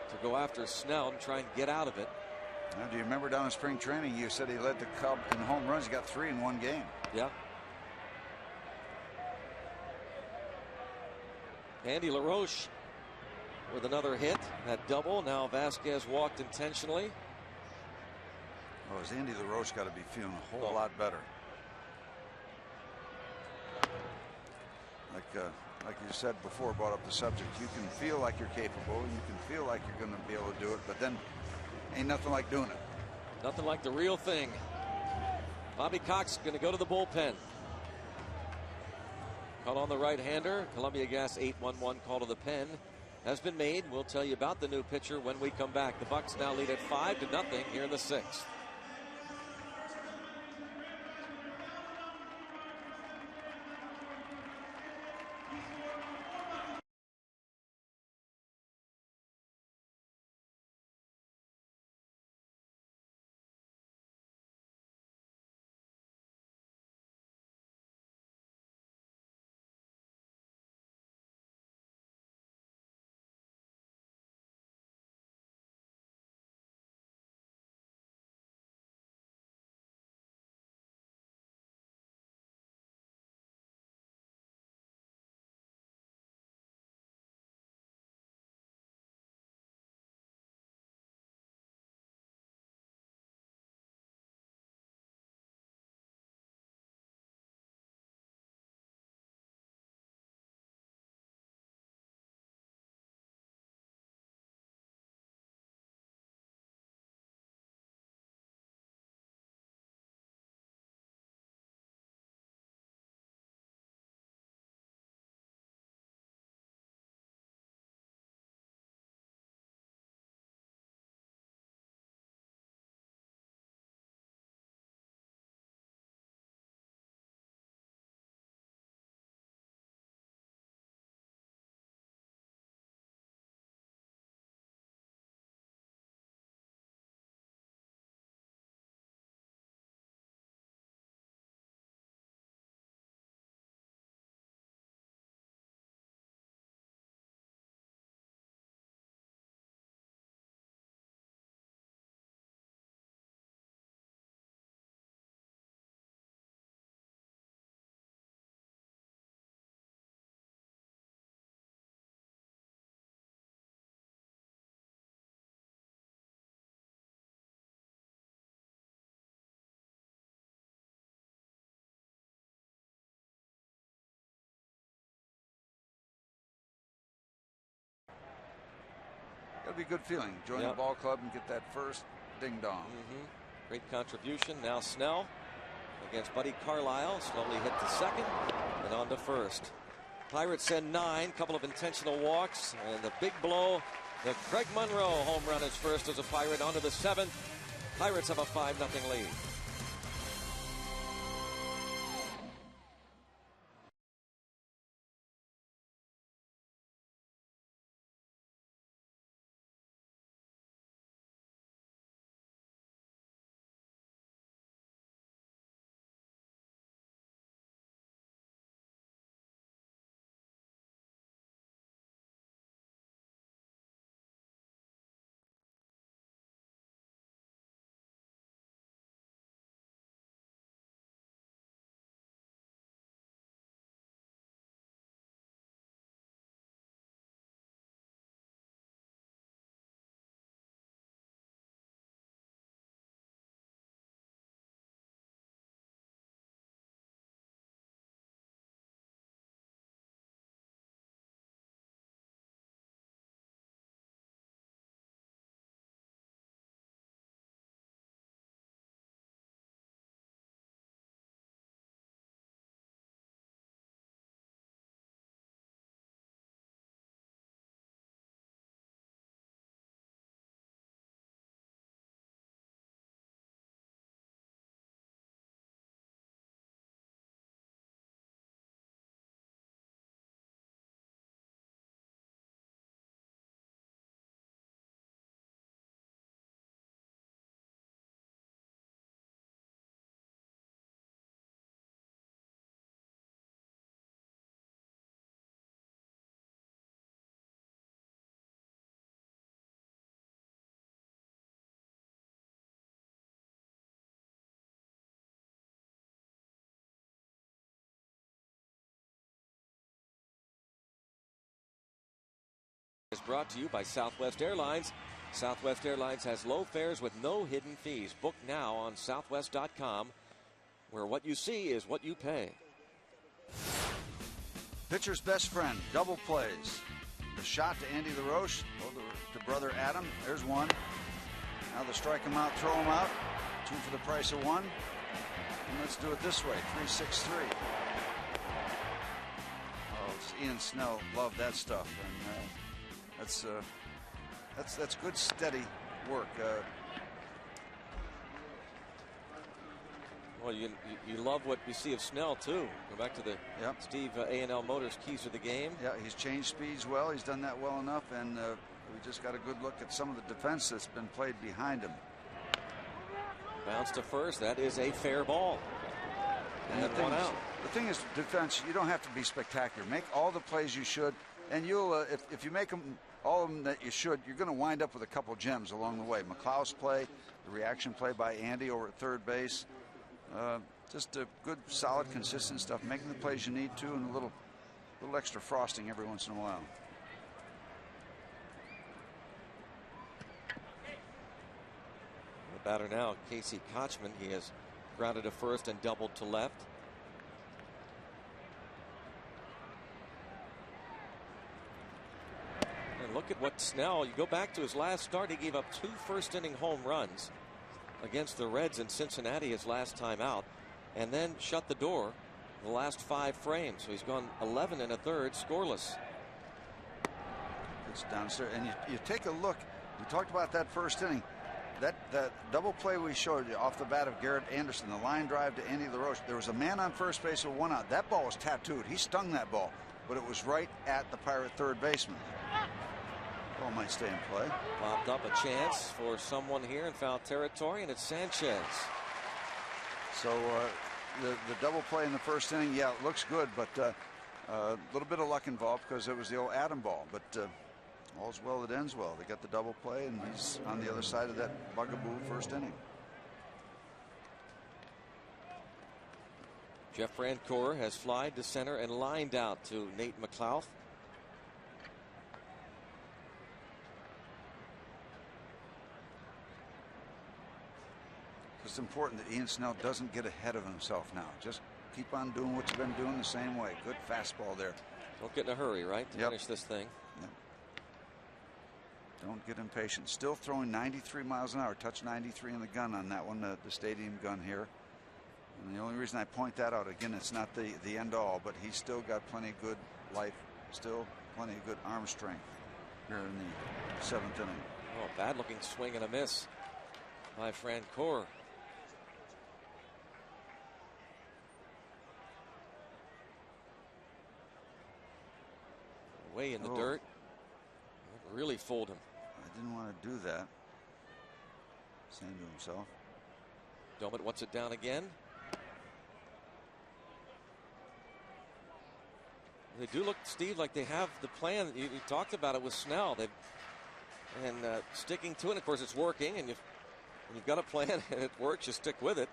to go after Snell and try and get out of it.
Now, do you remember down in spring training you said he led the Cubs in home runs? He got 3 in one game.
Yeah. Andy LaRoche with another hit, that double. Now Vasquez walked intentionally.
Oh, is Andy LaRoche got to be feeling a whole lot better. Like you said before, brought up the subject. You can feel like you're capable. You can feel like you're going to be able to do it, but then ain't nothing like doing it.
Nothing like the real thing. Bobby Cox is going to go to the bullpen. Call on the right-hander. Columbia Gas 8-1-1 call to the pen has been made. We'll tell you about the new pitcher when we come back. The Bucs now lead at 5-0 here in the 6th.
be a good feeling. Join the ball club and get that first ding dong.
Great contribution. Now Snell against Buddy Carlisle. Slowly hit to second and on to first. Pirates send 9. Couple of intentional walks and the big blow. The Craig Monroe home run is first as a Pirate onto the 7th. Pirates have a 5-0 lead. Is brought to you by Southwest Airlines. Southwest Airlines has low fares with no hidden fees. Book now on southwest.com, where what you see is what you pay.
Pitcher's best friend, double plays. The shot to Andy LaRoche, to brother Adam. There's one. Now the strike him out, throw him out. 2 for the price of 1. And let's do it this way, 3-6-3. Oh, Ian Snell loved that stuff, and that's good, steady work.
Well, you love what you see of Snell too. Go back to the Steve A&L Motors keys of the game.
Yeah, he's changed speeds well. He's done that well enough, and we just got a good look at some of the defense that's been played behind him.
Bounce to first. That is a fair ball. And one out.
The thing is, defense, you don't have to be spectacular. Make all the plays you should, and you'll if you make them all of them that you should, you're going to wind up with a couple gems along the way. McLeod's play, the reaction play by Andy over at third base, just a good, solid, consistent stuff. Making the plays you need to, and a little extra frosting every once in a while.
The batter now, Casey Kochman. He has grounded to first and doubled to left. And look at what Snell, you go back to his last start, he gave up 2 first-inning home runs against the Reds in Cincinnati his last time out, and then shut the door the last 5 frames. So he's gone 11 1/3 scoreless.
It's downstairs, and you take a look. We talked about that first inning. That double play we showed you off the bat of Garrett Anderson, the line drive to Andy LaRoche. There was a man on first base with 1 out. That ball was tattooed. He stung that ball, but it was right at the Pirate third baseman. Ball might stay in play.
Popped up a chance for someone here in foul territory, and it's Sanchez.
So the double play in the first inning, yeah, it looks good, but a little bit of luck involved because it was the old Adam ball. But all's well that ends well. They got the double play, and he's on the other side of that bugaboo first inning.
Jeff Francoeur has flied to center and lined out to Nate McLeod.
It's important that Ian Snell doesn't get ahead of himself now. Just keep on doing what you've been doing the same way. Good fastball there.
Don't get in a hurry, right, to finish this thing.
Yep. Don't get impatient. Still throwing 93 miles an hour. Touch 93 in the gun on that one, the stadium gun here. And the only reason I point that out, again, it's not the end all, but he's still got plenty of good life, still plenty of good arm strength here in the 7th inning.
Oh, bad looking swing and a miss by Francoeur. Way in the dirt. Really fooled him.
I didn't want to do that. Saying to himself.
Domit wants it down again. They do look, Steve, like they have the plan. You talked about it with Snell. And sticking to it. Of course, it's working. And when you've got a plan and it works, you stick with it.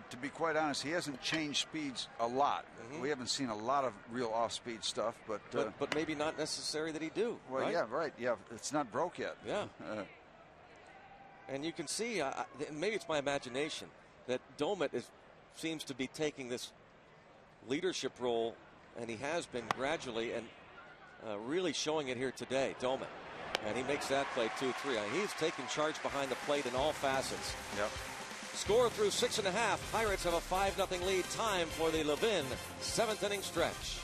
To be quite honest, he hasn't changed speeds a lot. We haven't seen a lot of real off-speed stuff,
but maybe not necessary that he do.
Well,
right?
yeah, right. Yeah, it's not broke yet.
Yeah. And you can see, maybe it's my imagination, that Domit seems to be taking this leadership role, and he has been gradually and really showing it here today, Domit. And he makes that play 2-3. He's taking charge behind the plate in all facets.
Yep.
Score through 6.5. Pirates have a 5-0 lead. Time for the Levin 7th inning stretch.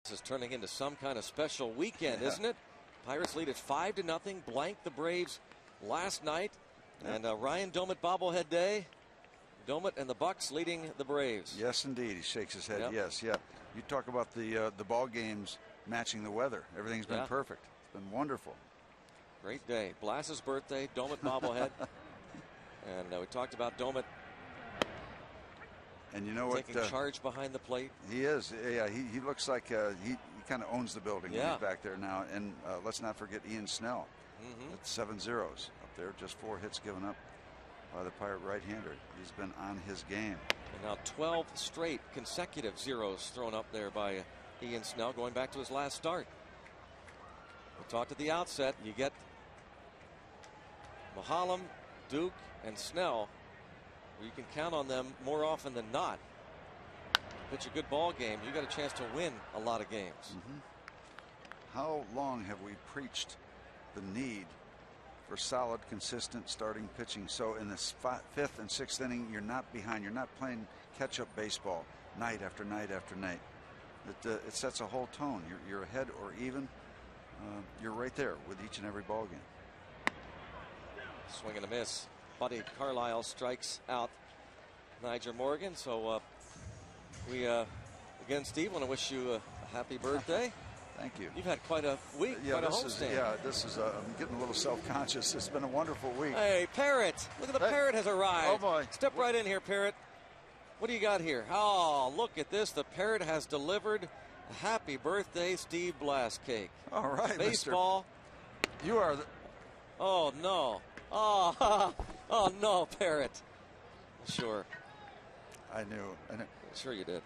This is turning into some kind of special weekend, isn't it? Pirates lead at 5-0, blanked the Braves last night, and Ryan Domit bobblehead day. Domit and the Bucks leading the Braves.
Yes, indeed. He shakes his head.
Yep.
Yes, yeah. You talk about the ball games matching the weather. Everything's been perfect. It's been wonderful.
Great day. Blas's birthday. Domit bobblehead. And we talked about Domit.
And you know what?
Taking charge behind the plate.
He is. Yeah, he looks like he kind of owns the building when he's back there now. And let's not forget Ian Snell. With 7 zeros up there. Just 4 hits given up by the Pirate right-hander. He's been on his game.
And now 12 straight consecutive zeros thrown up there by Ian Snell going back to his last start. We talked at the outset. You get Mahalam, Duke, and Snell. You can count on them more often than not. Pitch a good ball game, you got a chance to win a lot of games.
How long have we preached the need for solid, consistent starting pitching? So in this 5th and 6th inning, you're not behind. You're not playing catch-up baseball night after night after night. It sets a whole tone. You're ahead or even. You're right there with each and every ball game.
Swing and a miss. Buddy Carlisle strikes out Niger Morgan. So we again, Steve, want to wish you a happy birthday.
Thank you.
You've had quite a week, quite a homestand.
This is I'm getting a little self-conscious. It's been a wonderful week.
Hey, Parrot! Look at the Parrot has arrived.
Oh boy!
Step right in here, Parrot. What do you got here? Oh, look at this. The parrot has delivered a happy birthday Steve Blass cake.
All right,
baseball.
Mr. You are the...
Oh, no. Oh, oh, no, parrot. Sure.
I knew.
Sure you did.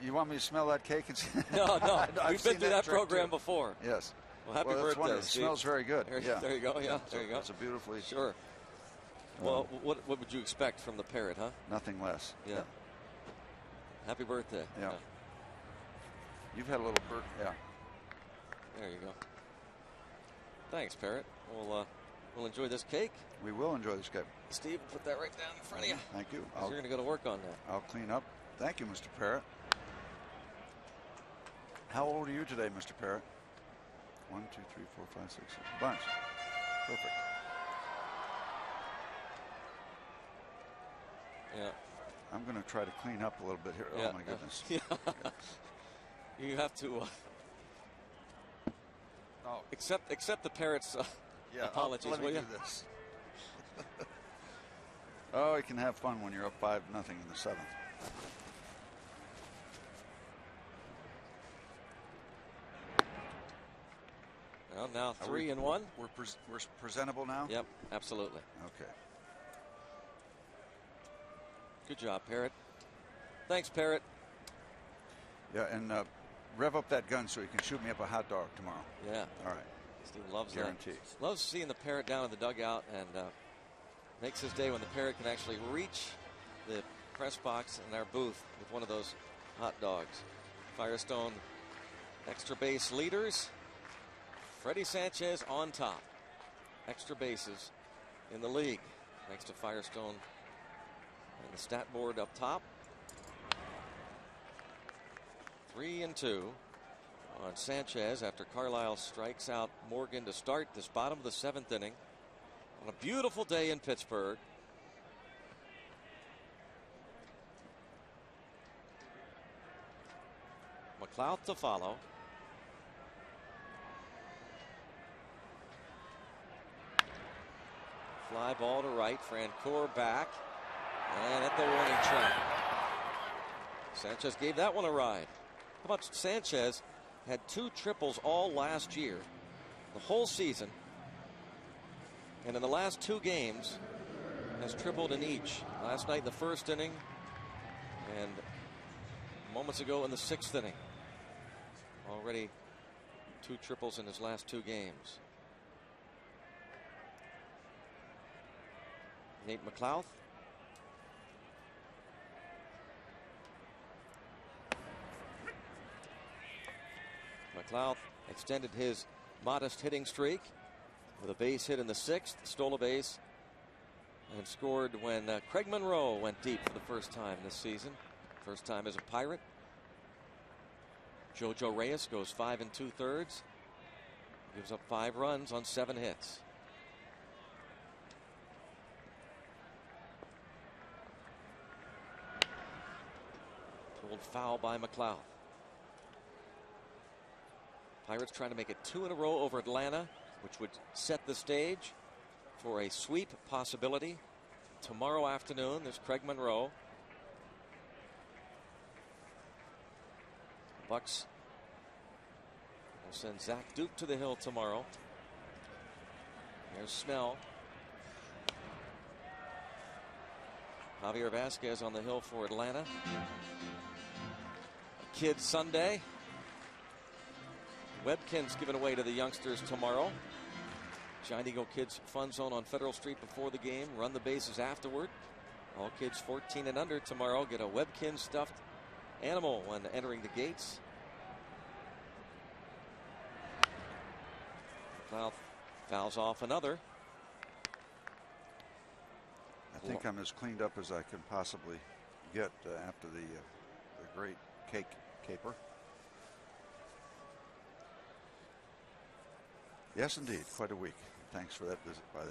You want me to smell that cake? And
No. We've been through that program before.
Yes.
Well, happy birthday,
It smells very good.
There you go. Yeah, there you go.
It's a beautifully...
Sure. Well, what would you expect from the parrot, huh?
Nothing less.
Yeah. Happy birthday.
Yeah. You've had a little bird. Yeah.
There you go. Thanks, parrot. We'll enjoy this cake.
We will enjoy this cake.
Steve, put that right down in front of you.
Thank you.
You're going to go to work on that.
I'll clean up. Thank you, Mr. Parrot. How old are you today, Mr. Parrot? 1, 2, 3, 4, 5, 6, 7. Bunch. Perfect.
Yeah.
I'm going to try to clean up a little bit here.
Yeah.
Oh, my goodness.
Yeah. You have to accept the parrot's apologies,
let me
will you?
do this. Oh, you can have fun when you're up 5-0 in the 7th.
Well, now 3-1.
We're presentable now?
Yep, absolutely.
Okay.
Good job, Parrot. Thanks, Parrot.
Yeah, and rev up that gun so you can shoot me up a hot dog tomorrow.
Yeah.
All right.
Steve loves
Guarantee.
that. Loves seeing the Parrot down in the dugout, and makes his day when the Parrot can actually reach the press box in our booth with one of those hot dogs. Firestone extra base leaders. Freddie Sanchez on top. Extra bases in the league, thanks to Firestone and the stat board up top. 3-2 on Sanchez after Carlisle strikes out Morgan to start this bottom of the 7th inning on a beautiful day in Pittsburgh. McLeod to follow. Fly ball to right. Francoeur back. And at the warning track. Sanchez gave that one a ride. How about Sanchez? Had 2 triples all last year, the whole season. And in the last 2 games, has tripled in each. Last night in the 1st inning, and moments ago in the 6th inning. Already 2 triples in his last 2 games. Nate McLeod. McLeod extended his modest hitting streak with a base hit in the 6th, stole a base, and scored when Craig Monroe went deep for the first time this season. First time as a Pirate. JoJo Reyes goes 5 2/3. Gives up 5 runs on 7 hits. Pulled foul by McLeod. Pirates trying to make it 2 in a row over Atlanta, which would set the stage for a sweep possibility tomorrow afternoon. There's Craig Monroe. Bucks will send Zach Duke to the hill tomorrow. There's Snell. Javier Vasquez on the hill for Atlanta. Kids Sunday. Webkin's given away to the youngsters tomorrow. Giant Eagle Kids Fun Zone on Federal Street before the game. Run the bases afterward. All kids 14 and under tomorrow get a Webkin stuffed animal when entering the gates. McLeod fouls off another.
I think I'm as cleaned up as I can possibly get after the great cake caper. Yes, indeed. Quite a week. Thanks for that visit by the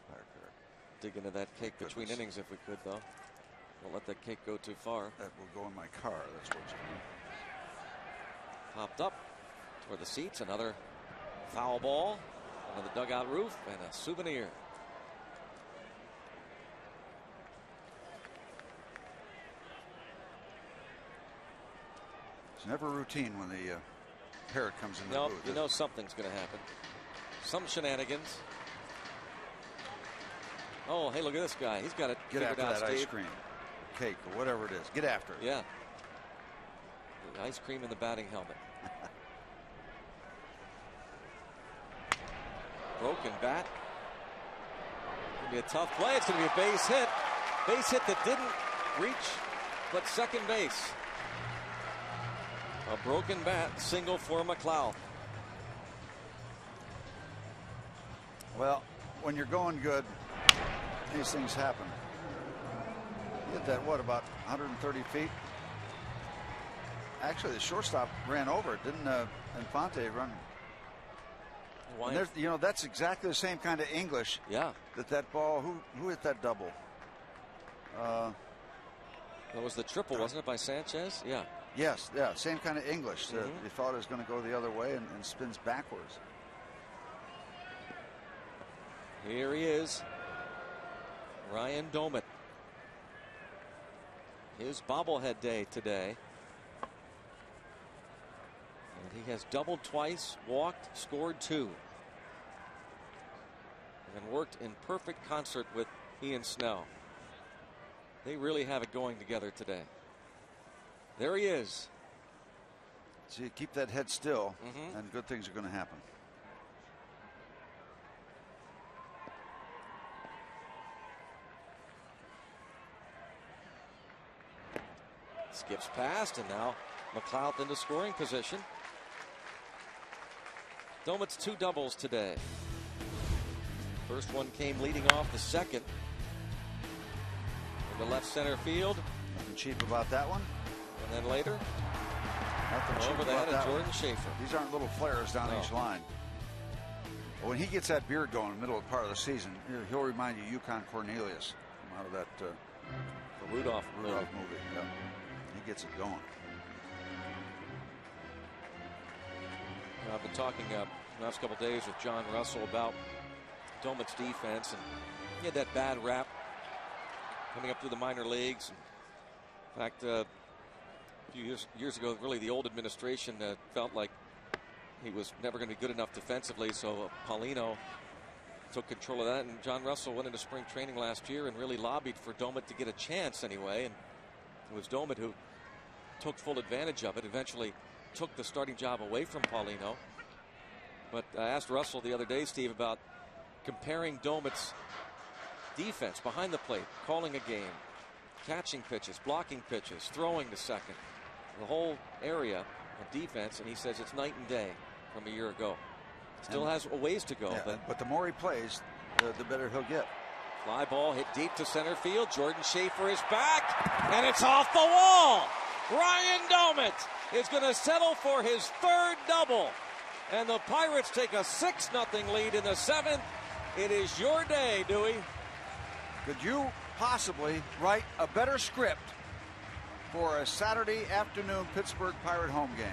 Fire Parrot.
Dig into that cake between innings if we could, though. Don't let that cake go too far.
That will go in my car. That's what's going on.
Popped up toward the seats. Another foul ball under the dugout roof and a souvenir.
It's never routine when the parrot comes in the
No,
booth.
you know something's going to happen. Some shenanigans. Oh, hey, look at this guy. He's got it
Get
figured
after
out,
that
Steve.
ice cream, cake, or whatever it is. Get after it.
Yeah. The ice cream in the batting helmet. Broken bat. It's going to be a tough play. It's going to be a base hit. Base hit that didn't reach, but second base. A broken bat, single for McLeod.
Well, when you're going good, these things happen. He hit that, what, about 130 feet? Actually, the shortstop ran over it. Didn't Infante run? And there's, you know, that's exactly the same kind of English.
Yeah.
That ball, who hit that double?
That was the triple, wasn't it, by Sanchez? Yeah.
Yes, yeah, same kind of English. He thought it was going to go the other way and spins backwards.
Here he is, Ryan Domit. His bobblehead day today. And he has doubled twice, walked, scored 2. And worked in perfect concert with Ian Snell. They really have it going together today. There he is.
So you keep that head still, and good things are going to happen.
Skips past, and now McLeod into scoring position. Domit's 2 doubles today. First one came leading off the second. In the left center field.
Nothing cheap about that one.
And then later,
nothing cheap
over the
about
head
that
of Jordan
one.
Schaefer.
These aren't little flares down each line. But when he gets that beard going in the middle of part of the season, he'll remind you Yukon Cornelius from out of that
the Rudolph movie.
Yeah. He gets it going.
I've been talking the last couple days with John Russell about Domit's defense, and he had that bad rap coming up through the minor leagues. In fact, a few years ago, really the old administration felt like he was never going to be good enough defensively, so Paulino took control of that, and John Russell went into spring training last year and really lobbied for Domit to get a chance anyway, and it was Domit who took full advantage of it, eventually took the starting job away from Paulino. But I asked Russell the other day, Steve, about comparing Domit's defense behind the plate, calling a game, catching pitches, blocking pitches, throwing to second, the whole area of defense, and he says it's night and day from a year ago. Still has a ways to go.
Yeah, but the more he plays, the better he'll get.
Fly ball hit deep to center field. Jordan Schaefer is back, and it's off the wall. Ryan Domit is going to settle for his 3rd double. And the Pirates take a 6-0 lead in the 7th. It is your day, Dewey.
Could you possibly write a better script for a Saturday afternoon Pittsburgh Pirate home game?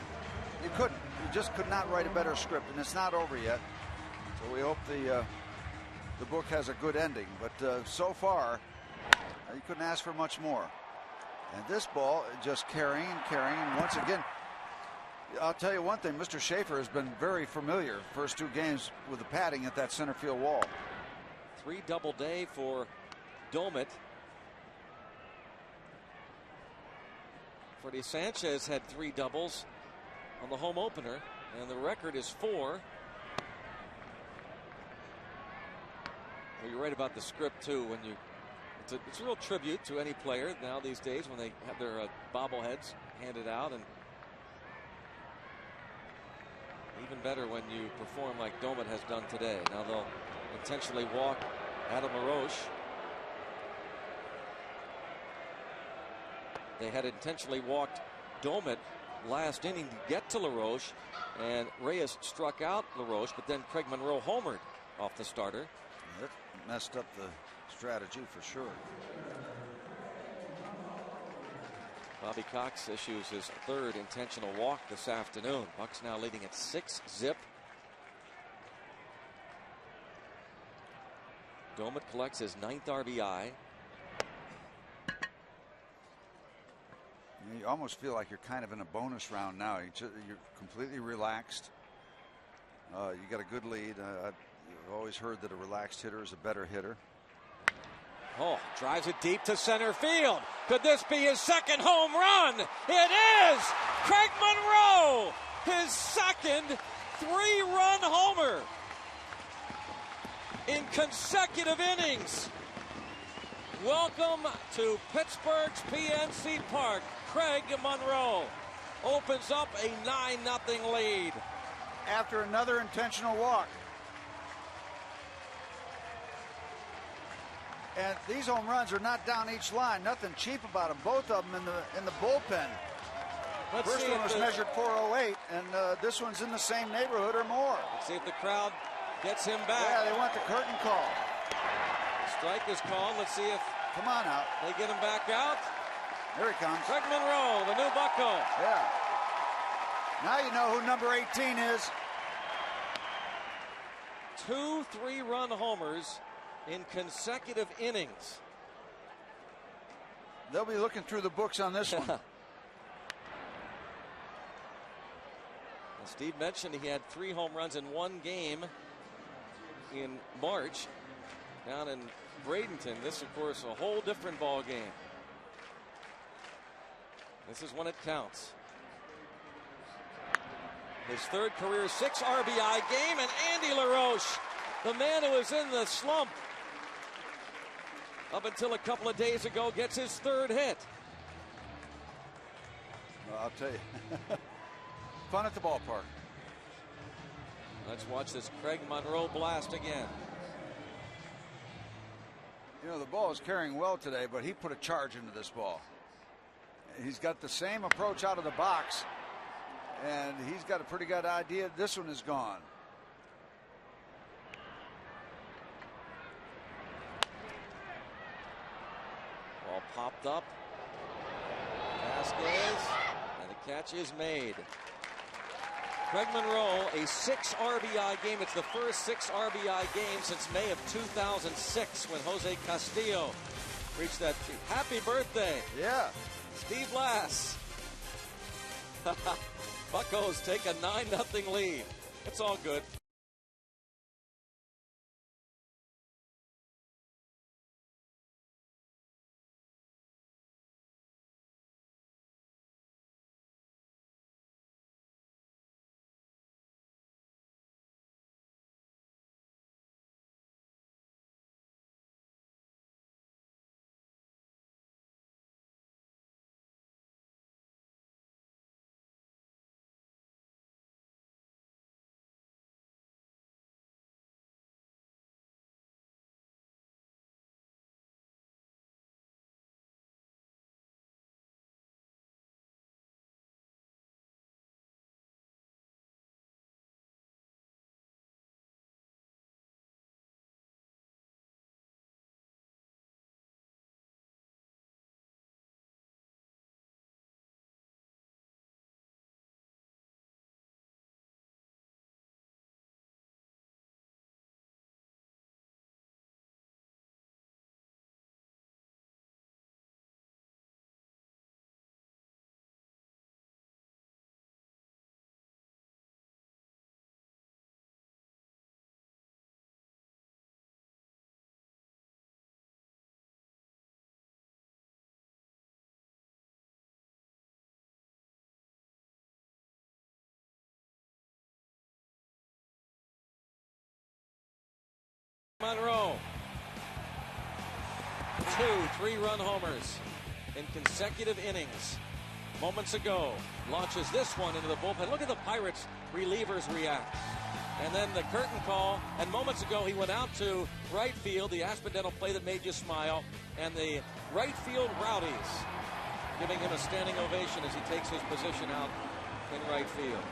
You couldn't. You just could not write a better script, and it's not over yet. So we hope the book has a good ending. But so far, you couldn't ask for much more. And this ball just carrying and carrying. And once again, I'll tell you one thing, Mr. Schaefer has been very familiar first 2 games with the padding at that center field wall.
3 double day for Domit. Freddie Sanchez had 3 doubles on the home opener, and the record is 4. Well, you're right about the script too. When it's a real tribute to any player now these days when they have their bobbleheads handed out, and even better when you perform like Domit has done today. Now they'll intentionally walk Adam LaRoche. They had intentionally walked Domit last inning to get to LaRoche, and Reyes struck out LaRoche, but then Craig Monroe homered off the starter.
That messed up the strategy for sure.
Bobby Cox issues his 3rd intentional walk this afternoon. Bucks now leading at 6-0. Domit collects his 9th RBI.
You almost feel like you're kind of in a bonus round now. You're completely relaxed. You got a good lead. I've always heard that a relaxed hitter is a better hitter.
Oh, drives it deep to center field. Could this be his second home run? It is! Craig Monroe, his second three-run homer in consecutive innings. Welcome to Pittsburgh's PNC Park. Craig Monroe opens up a 9-0 lead.
After another intentional walk. And these home runs are not down each line. Nothing cheap about them. Both of them in the bullpen. First one was measured 408, and this one's in the same neighborhood or more.
Let's see if the crowd gets him back.
Yeah, they want the curtain call.
Strike is called. Let's see if
come on out.
They get him back out.
There he comes.
Craig Monroe, the new bucko.
Yeah. Now you know who number 18 is.
2 3-run homers in consecutive innings.
They'll be looking through the books on this one.
Steve mentioned he had 3 home runs in one game in March down in Bradenton. This, of course, a whole different ball game. This is when it counts. His third career 6 RBI game, and Andy LaRoche, the man who was in the slump up until a couple of days ago, gets his third hit.
Well, I'll tell you. Fun at the ballpark.
Let's watch this Craig Monroe blast again.
You know, the ball is carrying well today, but he put a charge into this ball. He's got the same approach out of the box, and he's got a pretty good idea. This one is gone.
Ball popped up. Vasquez, and the catch is made. Craig Monroe, a 6 RBI game. It's the first 6 RBI game since May of 2006 when Jose Castillo reached that. Happy birthday.
Yeah.
Steve Lass. Buccos take a 9-0 lead. It's all good. Monroe. 2 3-run homers in consecutive innings. Moments ago, launches this one into the bullpen. Look at the Pirates relievers react. And then the curtain call, and moments ago he went out to right field, the Aspendell play that made you smile, and the right field rowdies giving him a standing ovation as he takes his position out in right field.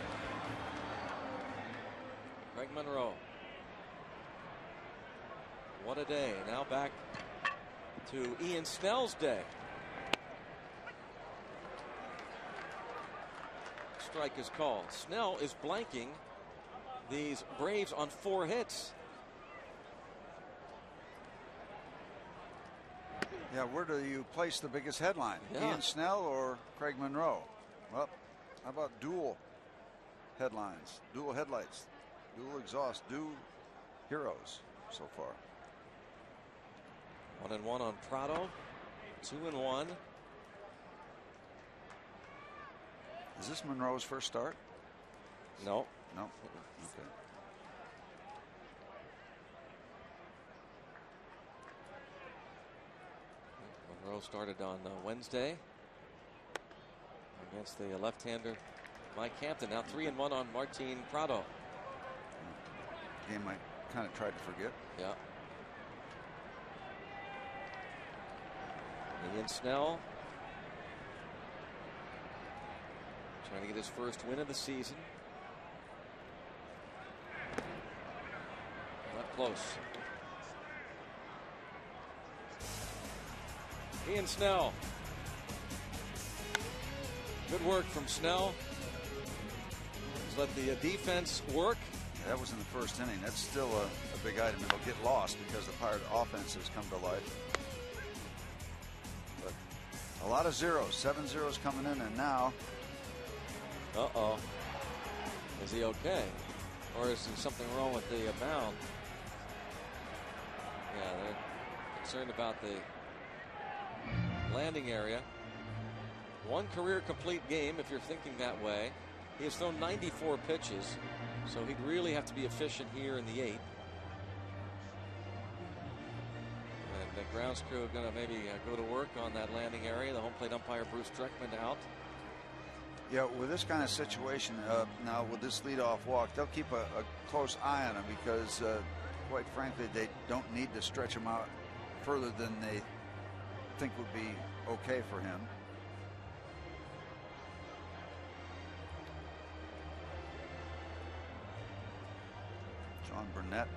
Craig Monroe. What a day. Now back to Ian Snell's day. Strike is called. Snell is blanking these Braves on 4 hits.
Yeah, where do you place the biggest headline?
Yeah.
Ian Snell or Craig Monroe? Well, how about dual headlines, dual headlights, dual exhaust, dual heroes so far?
1-1 on Prado. 2-1.
Is this Monroe's first start?
No.
No. Okay.
Monroe started on Wednesday against the left-hander Mike Hampton. Now 3-1 on Martin Prado.
Game I kind of tried to forget.
Yeah. Ian Snell trying to get his first win of the season. Not close. Ian Snell. Good work from Snell. He's let the defense work.
That was in the first inning. That's still a big item. It'll get lost because the Pirate offense has come to life. But a lot of zeros, 7 zeros coming in, and now.
Uh-oh. Is he okay? Or is there something wrong with the mound? Yeah, they're concerned about the landing area. One career complete game, if you're thinking that way. He has thrown 94 pitches, so he'd really have to be efficient here in the 8th. And the grounds crew are going to maybe go to work on that landing area. The home plate umpire, Bruce Dreckman, out.
Yeah, with this kind of situation, now with this leadoff walk, they'll keep a close eye on him because, quite frankly, they don't need to stretch him out further than they think would be okay for him. John Burnett,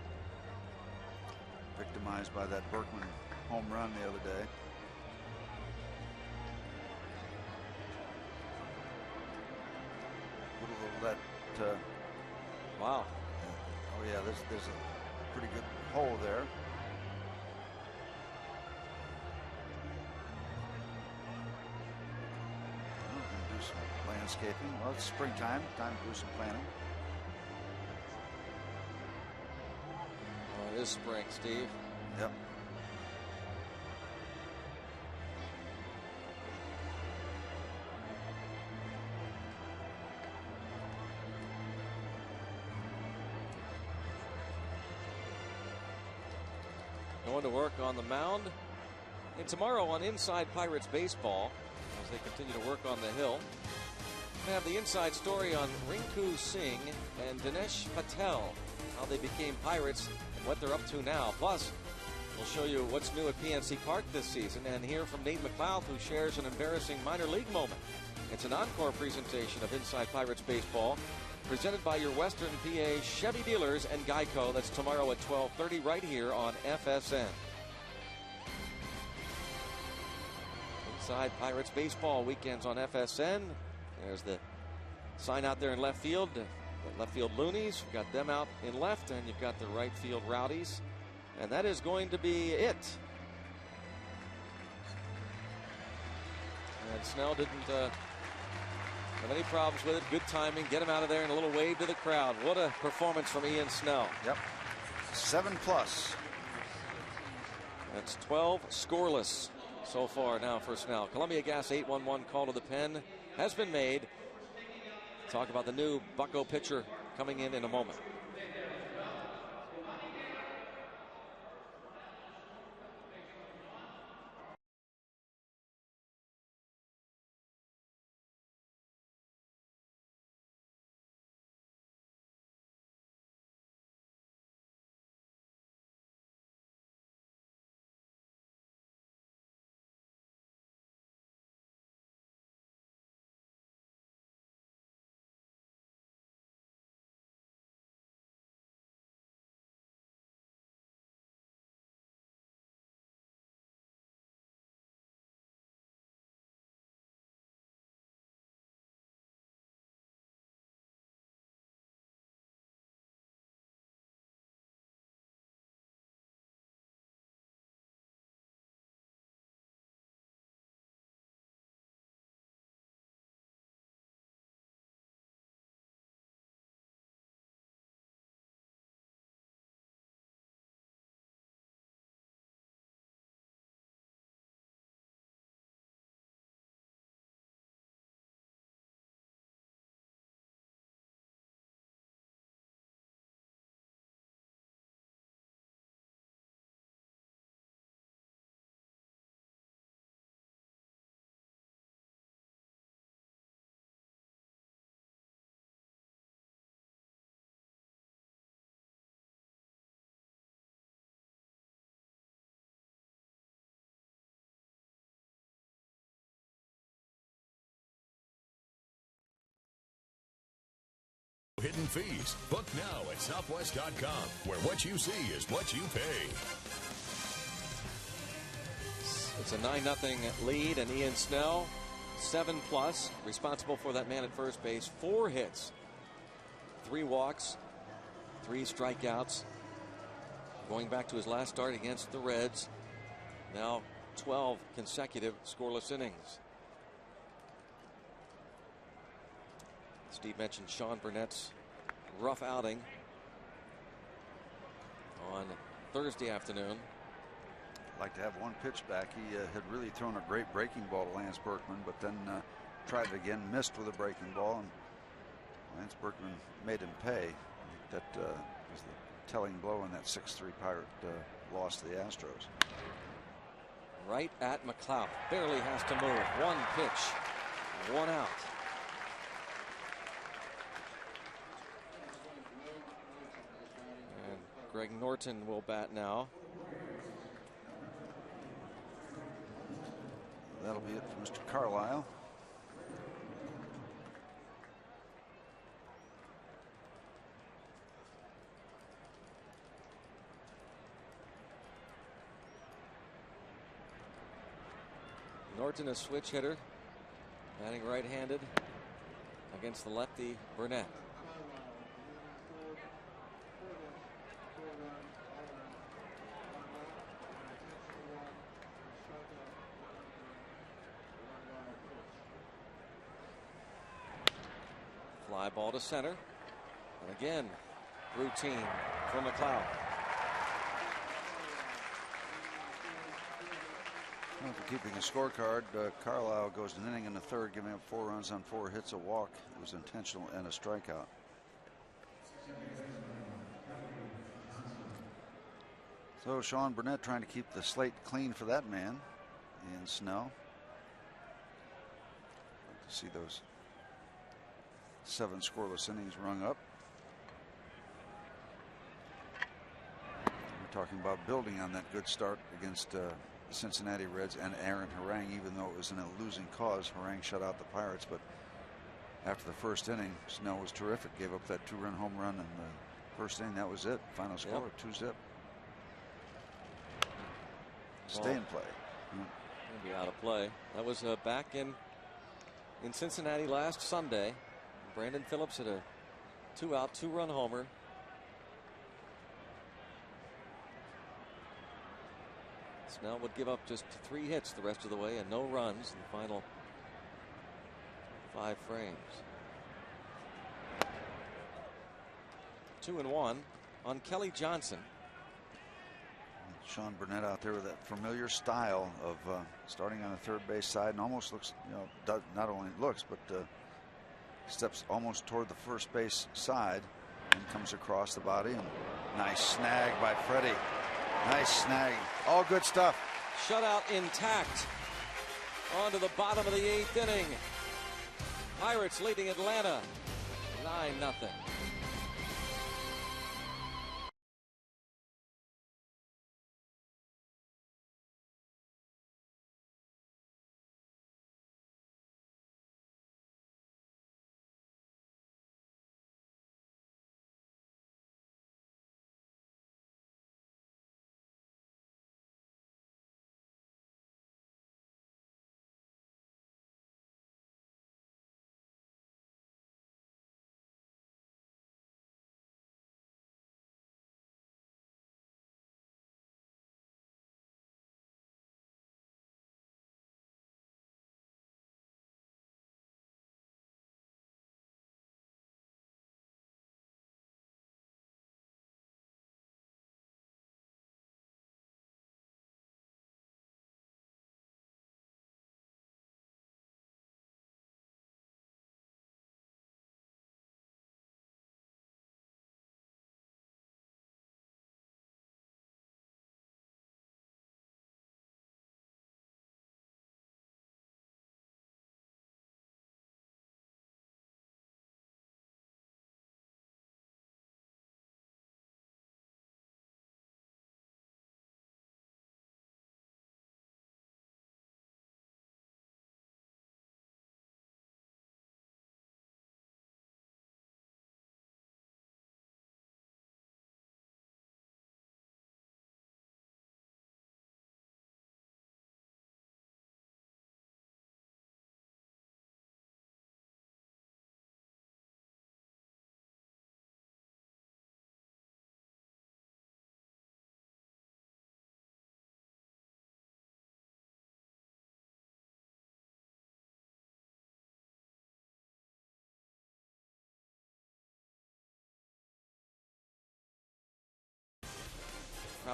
victimized by that Berkman home run the other day. That
wow.
Oh yeah, there's a pretty good hole there. Do some landscaping. Well, it's springtime, time to do some planting.
Oh, it is spring, Steve.
Yep.
Going to work on the mound. And tomorrow on Inside Pirates Baseball, as they continue to work on the hill, we have the inside story on Rinku Singh and Dinesh Patel, how they became Pirates and what they're up to now. Plus, we'll show you what's new at PNC Park this season and hear from Nate McLeod, who shares an embarrassing minor league moment. It's an encore presentation of Inside Pirates Baseball, presented by your Western PA Chevy dealers and Geico. That's tomorrow at 12:30 right here on FSN. Inside Pirates Baseball weekends on FSN. There's the sign out there in left field. The left field loonies. You've got them out in left, and you've got the right field rowdies. And that is going to be it. And Snell didn't have any problems with it. Good timing. Get him out of there and a little wave to the crowd. What a performance from Ian Snell.
Yep. 7+.
That's 12 scoreless so far now for Snell. Columbia Gas 811 call to the pen has been made. Talk about the new Bucco pitcher coming in a moment.
hidden fees. Book now at Southwest.com, where what you see is what you pay.
It's a 9-0 lead, and Ian Snell, 7+, responsible for that man at first base. 4 hits, 3 walks, 3 strikeouts. Going back to his last start against the Reds, now 12 consecutive scoreless innings. Steve mentioned Sean Burnett's rough outing on Thursday afternoon.
I'd like to have one pitch back. He had really thrown a great breaking ball to Lance Berkman, but then tried it again, missed with a breaking ball, and Lance Berkman made him pay. That was the telling blow in that 6-3 Pirate loss to the Astros.
Right at McLeod. Barely has to move. 1 pitch, 1 out. Greg Norton will bat now.
That'll be it for Mr. Carlisle.
Norton, a switch hitter, batting right-handed against the lefty Burnett. Fly ball to center. And again, routine for McLeod.
Well, for keeping a scorecard, Carlisle goes an inning in the third, giving up 4 runs on 4 hits, a walk. It was intentional, and a strikeout. So Sean Burnett trying to keep the slate clean for that man, Ian Snell. Like to see those 7 scoreless innings rung up. We're talking about building on that good start against the Cincinnati Reds and Aaron Harang, even though it was in a losing cause. Harang shut out the Pirates, but after the first inning, Snell was terrific. Gave up that 2-run home run in the first inning. That was it. Final score, 2-zip. Stay in play.
Be out of play. That was back in Cincinnati last Sunday. Brandon Phillips hit a 2-out, 2-run homer. Snell would give up just 3 hits the rest of the way and no runs in the final 5 frames. 2-1 on Kelly Johnson.
Sean Burnett out there with that familiar style of starting on the third base side, and almost looks, not only looks, but steps almost toward the first base side and comes across the body. And nice snag by Freddie. Nice snag. All good stuff.
Shutout intact. On to the bottom of the 8th inning. Pirates leading Atlanta 9-0.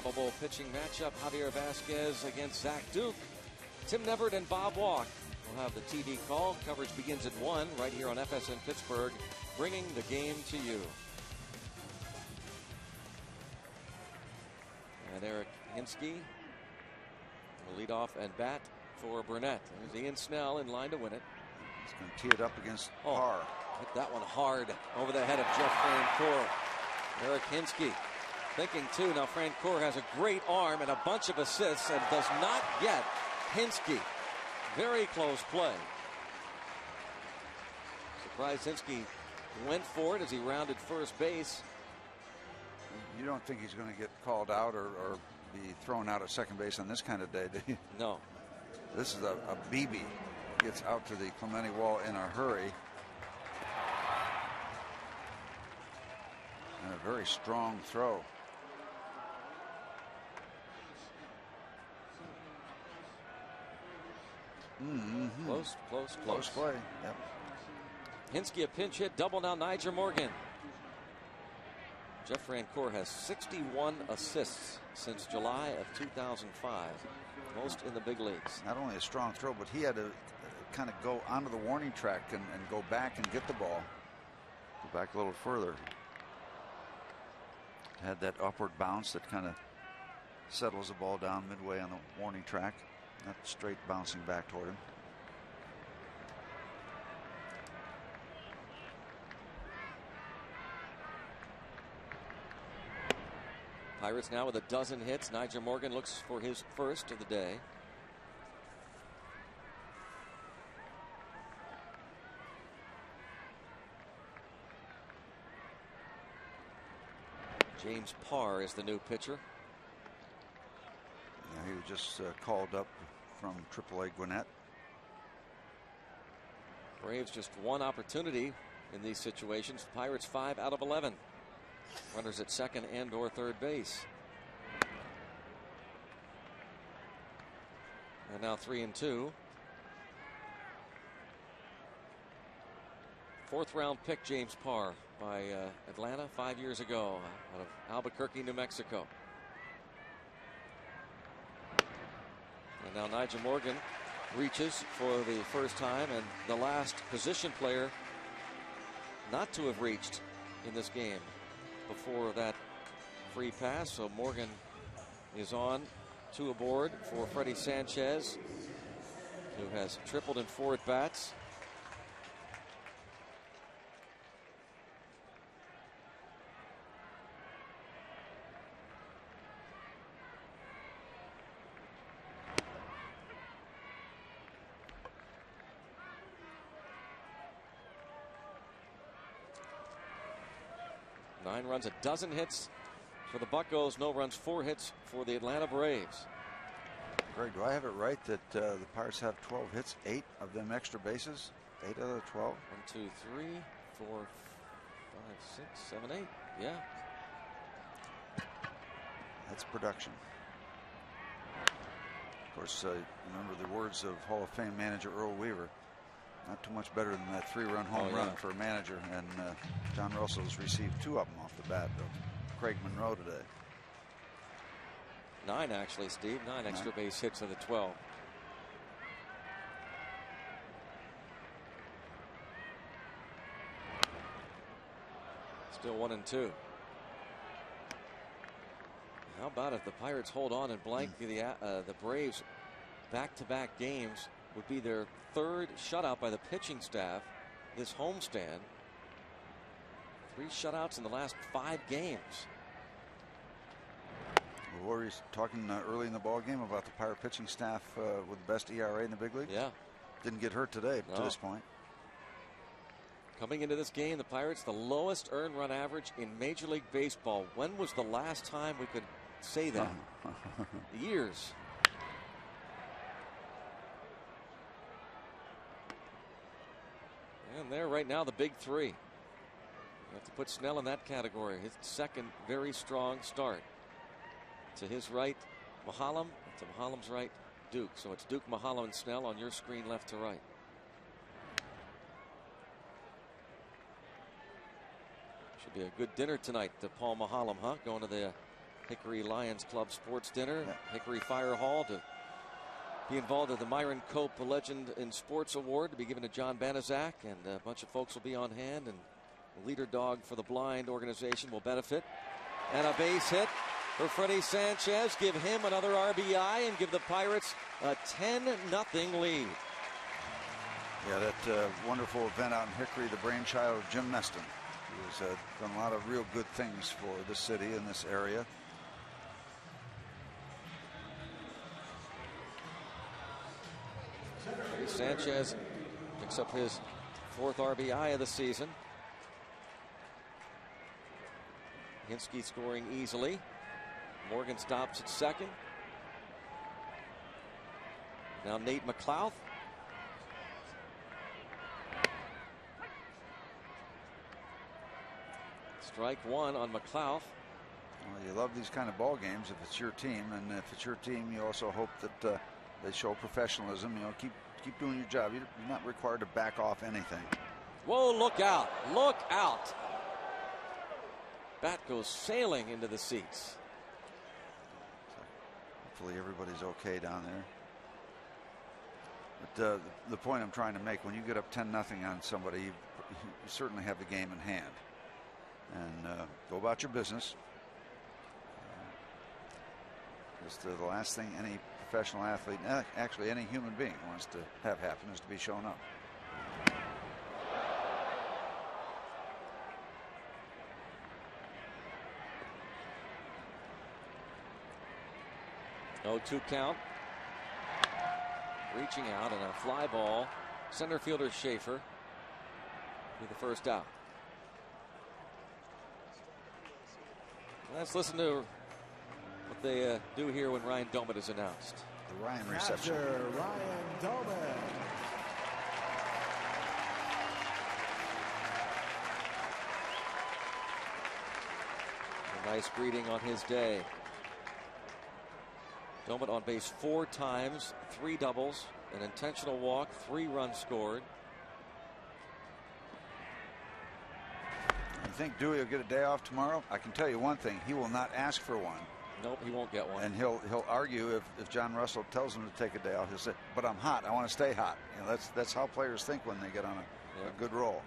Probable pitching matchup, Javier Vasquez against Zach Duke. Tim Nevert and Bob Walk will have the TV call. Coverage begins at 1 right here on FSN Pittsburgh, bringing the game to you. And Eric Hinsky will lead off and bat for Burnett. There's Ian Snell in line to win it.
He's going to tee it up against Parr.
Hit that one hard over the head of Jeff Francoeur. Eric Hinsky thinking too. Now Francoeur has a great arm and a bunch of assists and does not get Hinsky. Very close play. Surprised Hinsky went for it as he rounded first base.
You don't think he's going to get called out or be thrown out at second base on this kind of day, do you?
No.
This is a BB. Gets out to the Clemente wall in a hurry. And a very strong throw. Close play. Yep.
Hinsky a pinch hit, double now Nyjer Morgan. Jeff Francoeur has 61 assists since July of 2005, most in the big leagues.
Not only a strong throw, but he had to kind of go onto the warning track and go back and get the ball. Go back a little further. Had that upward bounce that kind of settles the ball down midway on the warning track, not straight bouncing back toward him.
Pirates now with a dozen hits. Nyjer Morgan looks for his first of the day. James Parr is the new pitcher.
Yeah, he was just called up from AAA Gwinnett.
Braves just one opportunity in these situations. Pirates 5 out of 11. Runners at second and or third base. And now 3-2. Fourth round pick James Parr by Atlanta 5 years ago out of Albuquerque, New Mexico. And now Nyjer Morgan reaches for the first time, and the last position player not to have reached in this game before that free pass. So Morgan is on, 2 aboard for Freddie Sanchez, who has tripled in 4 at bats. Nine runs, a dozen hits for the Buccos, no runs, 4 hits for the Atlanta Braves.
Greg, do I have it right that the Pirates have 12 hits, 8 of them extra bases? 8 out of the 12?
1, 2, 3, 4, 5, 6, 7, 8. Yeah.
That's production. Of course, remember the words of Hall of Fame manager Earl Weaver. Not too much better than that 3-run home run for a manager. And John Russell's received 2 of them off the bat of Craig Monroe today.
9 actually, Steve. 9 extra base hits of the 12. Still 1-2. How about if the Pirates hold on and blank the Braves back-to-back games? Would be their 3rd shutout by the pitching staff this homestand. 3 shutouts in the last 5 games.
We were talking early in the ball game about the Pirate pitching staff with the best ERA in the big league.
Yeah.
Didn't get hurt today to this point.
Coming into this game, the Pirates the lowest earned run average in Major League Baseball. When was the last time we could say that? Years. And there right now the big 3. You have to put Snell in that category. His second very strong start. To his right, Mahalam. To Mahalam's right, Duke. So it's Duke, Mahalam, and Snell on your screen left to right. Should be a good dinner tonight to Paul Mahalam, huh? Going to the Hickory Lions Club sports dinner, Hickory Fire Hall, to be involved in the Myron Cope Legend in Sports Award to be given to John Banaszak, and a bunch of folks will be on hand, and the Leader Dog for the Blind organization will benefit. And a base hit for Freddie Sanchez, give him another RBI and give the Pirates a 10-0 lead.
Yeah, that wonderful event out in Hickory, the brainchild of Jim Meston, who has done a lot of real good things for this city and this area.
Sanchez picks up his 4th RBI of the season. Hinske scoring easily. Morgan stops at second. Now Nate McLouth. Strike one on McLouth.
Well, you love these kind of ball games if it's your team, and if it's your team, you also hope that they show professionalism. You know, keep doing your job. You're not required to back off anything.
Whoa, look out. Look out. Bat goes sailing into the seats.
Hopefully everybody's okay down there. But the point I'm trying to make, when you get up 10-0 on somebody, you certainly have the game in hand. And go about your business. It's the last thing any professional athlete, actually any human being, wants to have happen is to be shown up.
No 2 count. Reaching out, and a fly ball. Center fielder Schaefer with the first out. Let's listen to what they do here when Ryan Doumit is announced.
The Ryan reception.
Ryan Doumit.
A nice greeting on his day. Doumit on base 4 times, 3 doubles, an intentional walk, 3 runs scored.
You think Dewey will get a day off tomorrow? I can tell you one thing: he will not ask for one.
Nope, he won't get one.
And he'll argue if John Russell tells him to take a day off. He'll say, "But I'm hot. I want to stay hot." You know, that's how players think when they get on a good roll.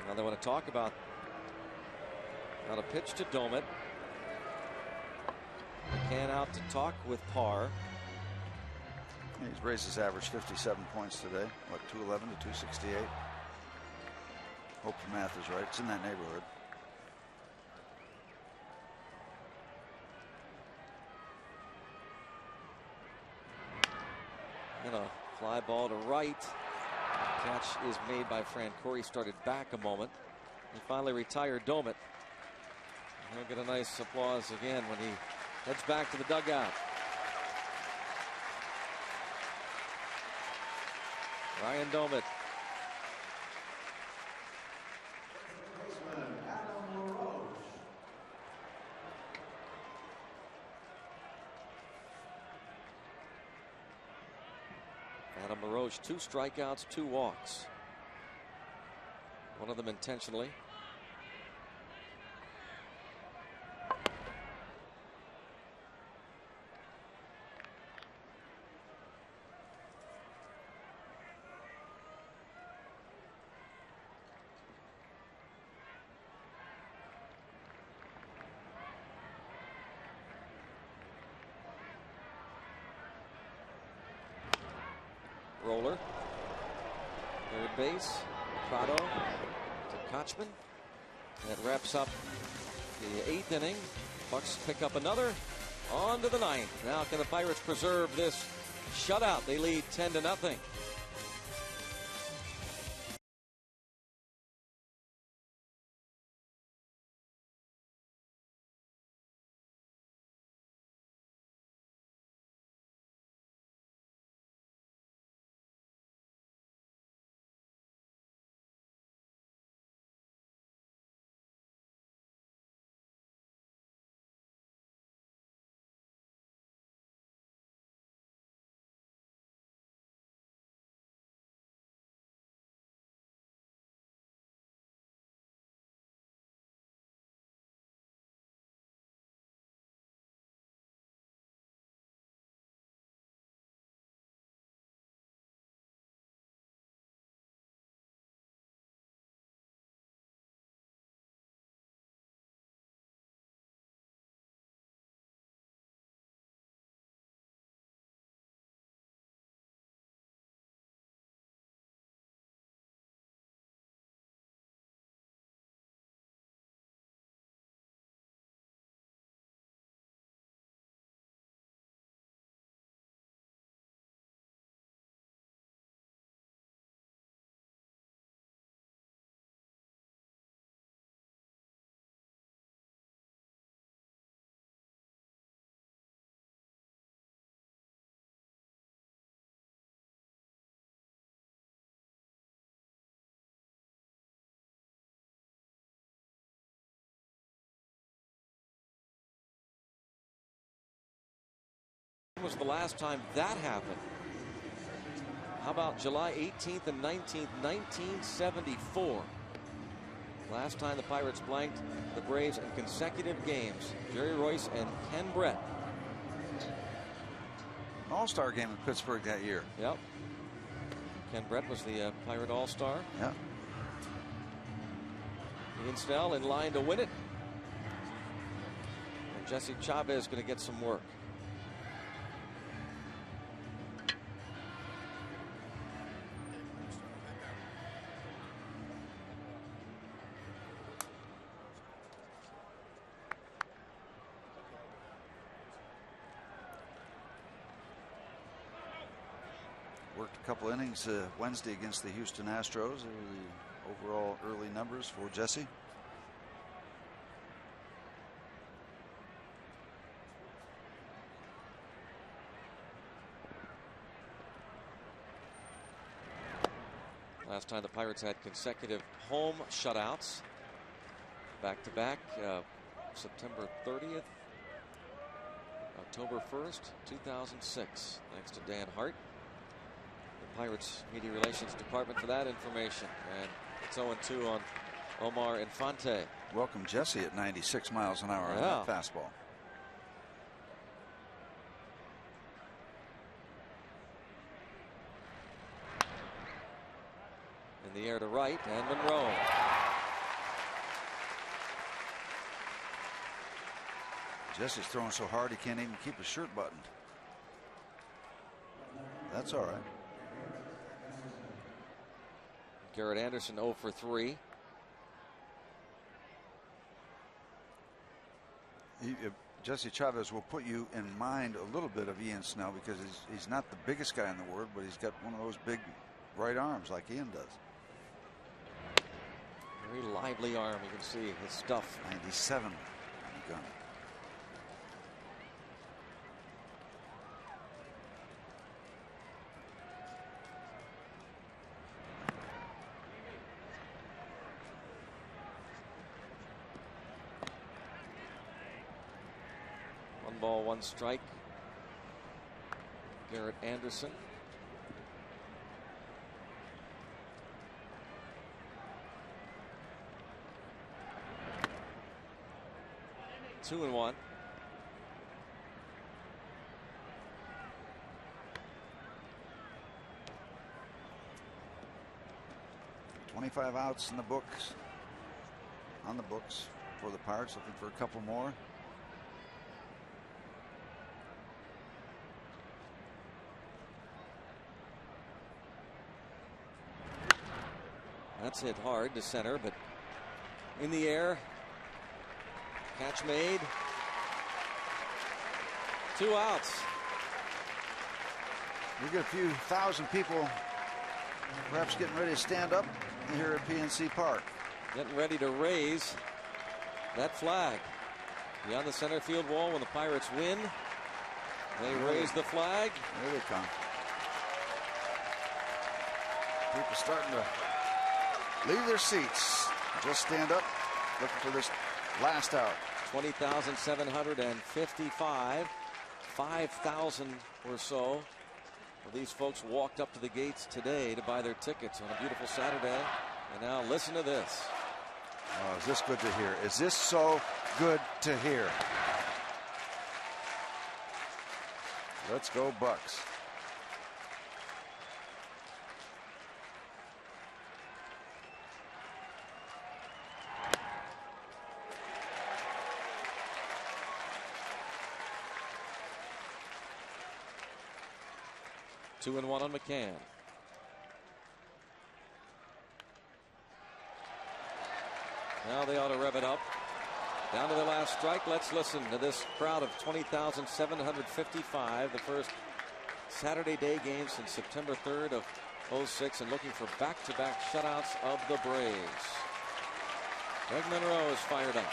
Now they want to talk about how to pitch to Doumit. McCann out to talk with Parr.
He's raised his average 57 points today. What, 211 to 268? Hope the math is right. It's in that neighborhood.
And a fly ball to right. Catch is made by Fran Corey. Started back a moment. He finally retired Doumit. He'll get a nice applause again when he heads back to the dugout. Ryan Doumit. Adam LaRoche, 2 strikeouts, 2 walks. One of them intentionally. Roller. Third base. Prado to Kochman. That wraps up the 8th inning. Bucks pick up another. On to the 9th. Now can the Pirates preserve this shutout? They lead 10-0. When was the last time that happened? How about July 18th and 19th, 1974? Last time the Pirates blanked the Braves in consecutive games. Jerry Royce and Ken Brett.
An all-star game in Pittsburgh that year.
Yep. Ken Brett was the Pirate all-star.
Yeah.
Ian Snell in line to win it. And Jesse Chavez going to get some work.
Worked a couple innings Wednesday against the Houston Astros. The overall early numbers for Jesse.
Last time the Pirates had consecutive home shutouts. Back-to-back, September 30th, October 1st, 2006. Thanks to Dan Hart, the Pirates Media Relations Department, for that information. And it's 0-2 on Omar Infante.
Welcome Jesse at 96 miles an hour on that fastball.
In the air to right, and Monroe.
Jesse's throwing so hard he can't even keep his shirt buttoned. That's all right.
Garrett Anderson 0 for 3.
Jesse Chavez will put you in mind a little bit of Ian Snell because he's not the biggest guy in the world, but he's got one of those big right arms like Ian does.
Very lively arm. You can see his stuff.
97 on the gun.
One ball, one strike. Garrett Anderson. Two and one.
$25 outs in the books. On the books for the Pirates, looking for a couple more.
That's hit hard to center, but in the air. Catch made. 2 outs.
We get a few thousand people perhaps getting ready to stand up here at PNC Park.
Getting ready to raise that flag. Beyond the center field wall when the Pirates win. They raise the flag.
There they come. People starting to leave their seats. Just stand up looking for this last out.
20,755. 5,000 or so of these folks walked up to the gates today to buy their tickets on a beautiful Saturday. And now listen to this.
Oh, is this good to hear? Is this so good to hear? Let's go Bucks.
Two and one on McCann. Now they ought to rev it up. Down to the last strike. Let's listen to this crowd of 20,755. The first Saturday day game since September 3rd of 06, and looking for back-to-back shutouts of the Braves. Greg Monroe is fired up.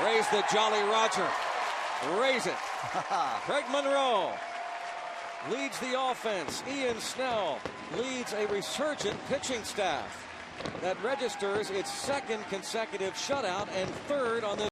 Raise the Jolly Roger. Raise it. Craig Monroe leads the offense. Ian Snell leads a resurgent pitching staff. that registers its second consecutive shutout and third on this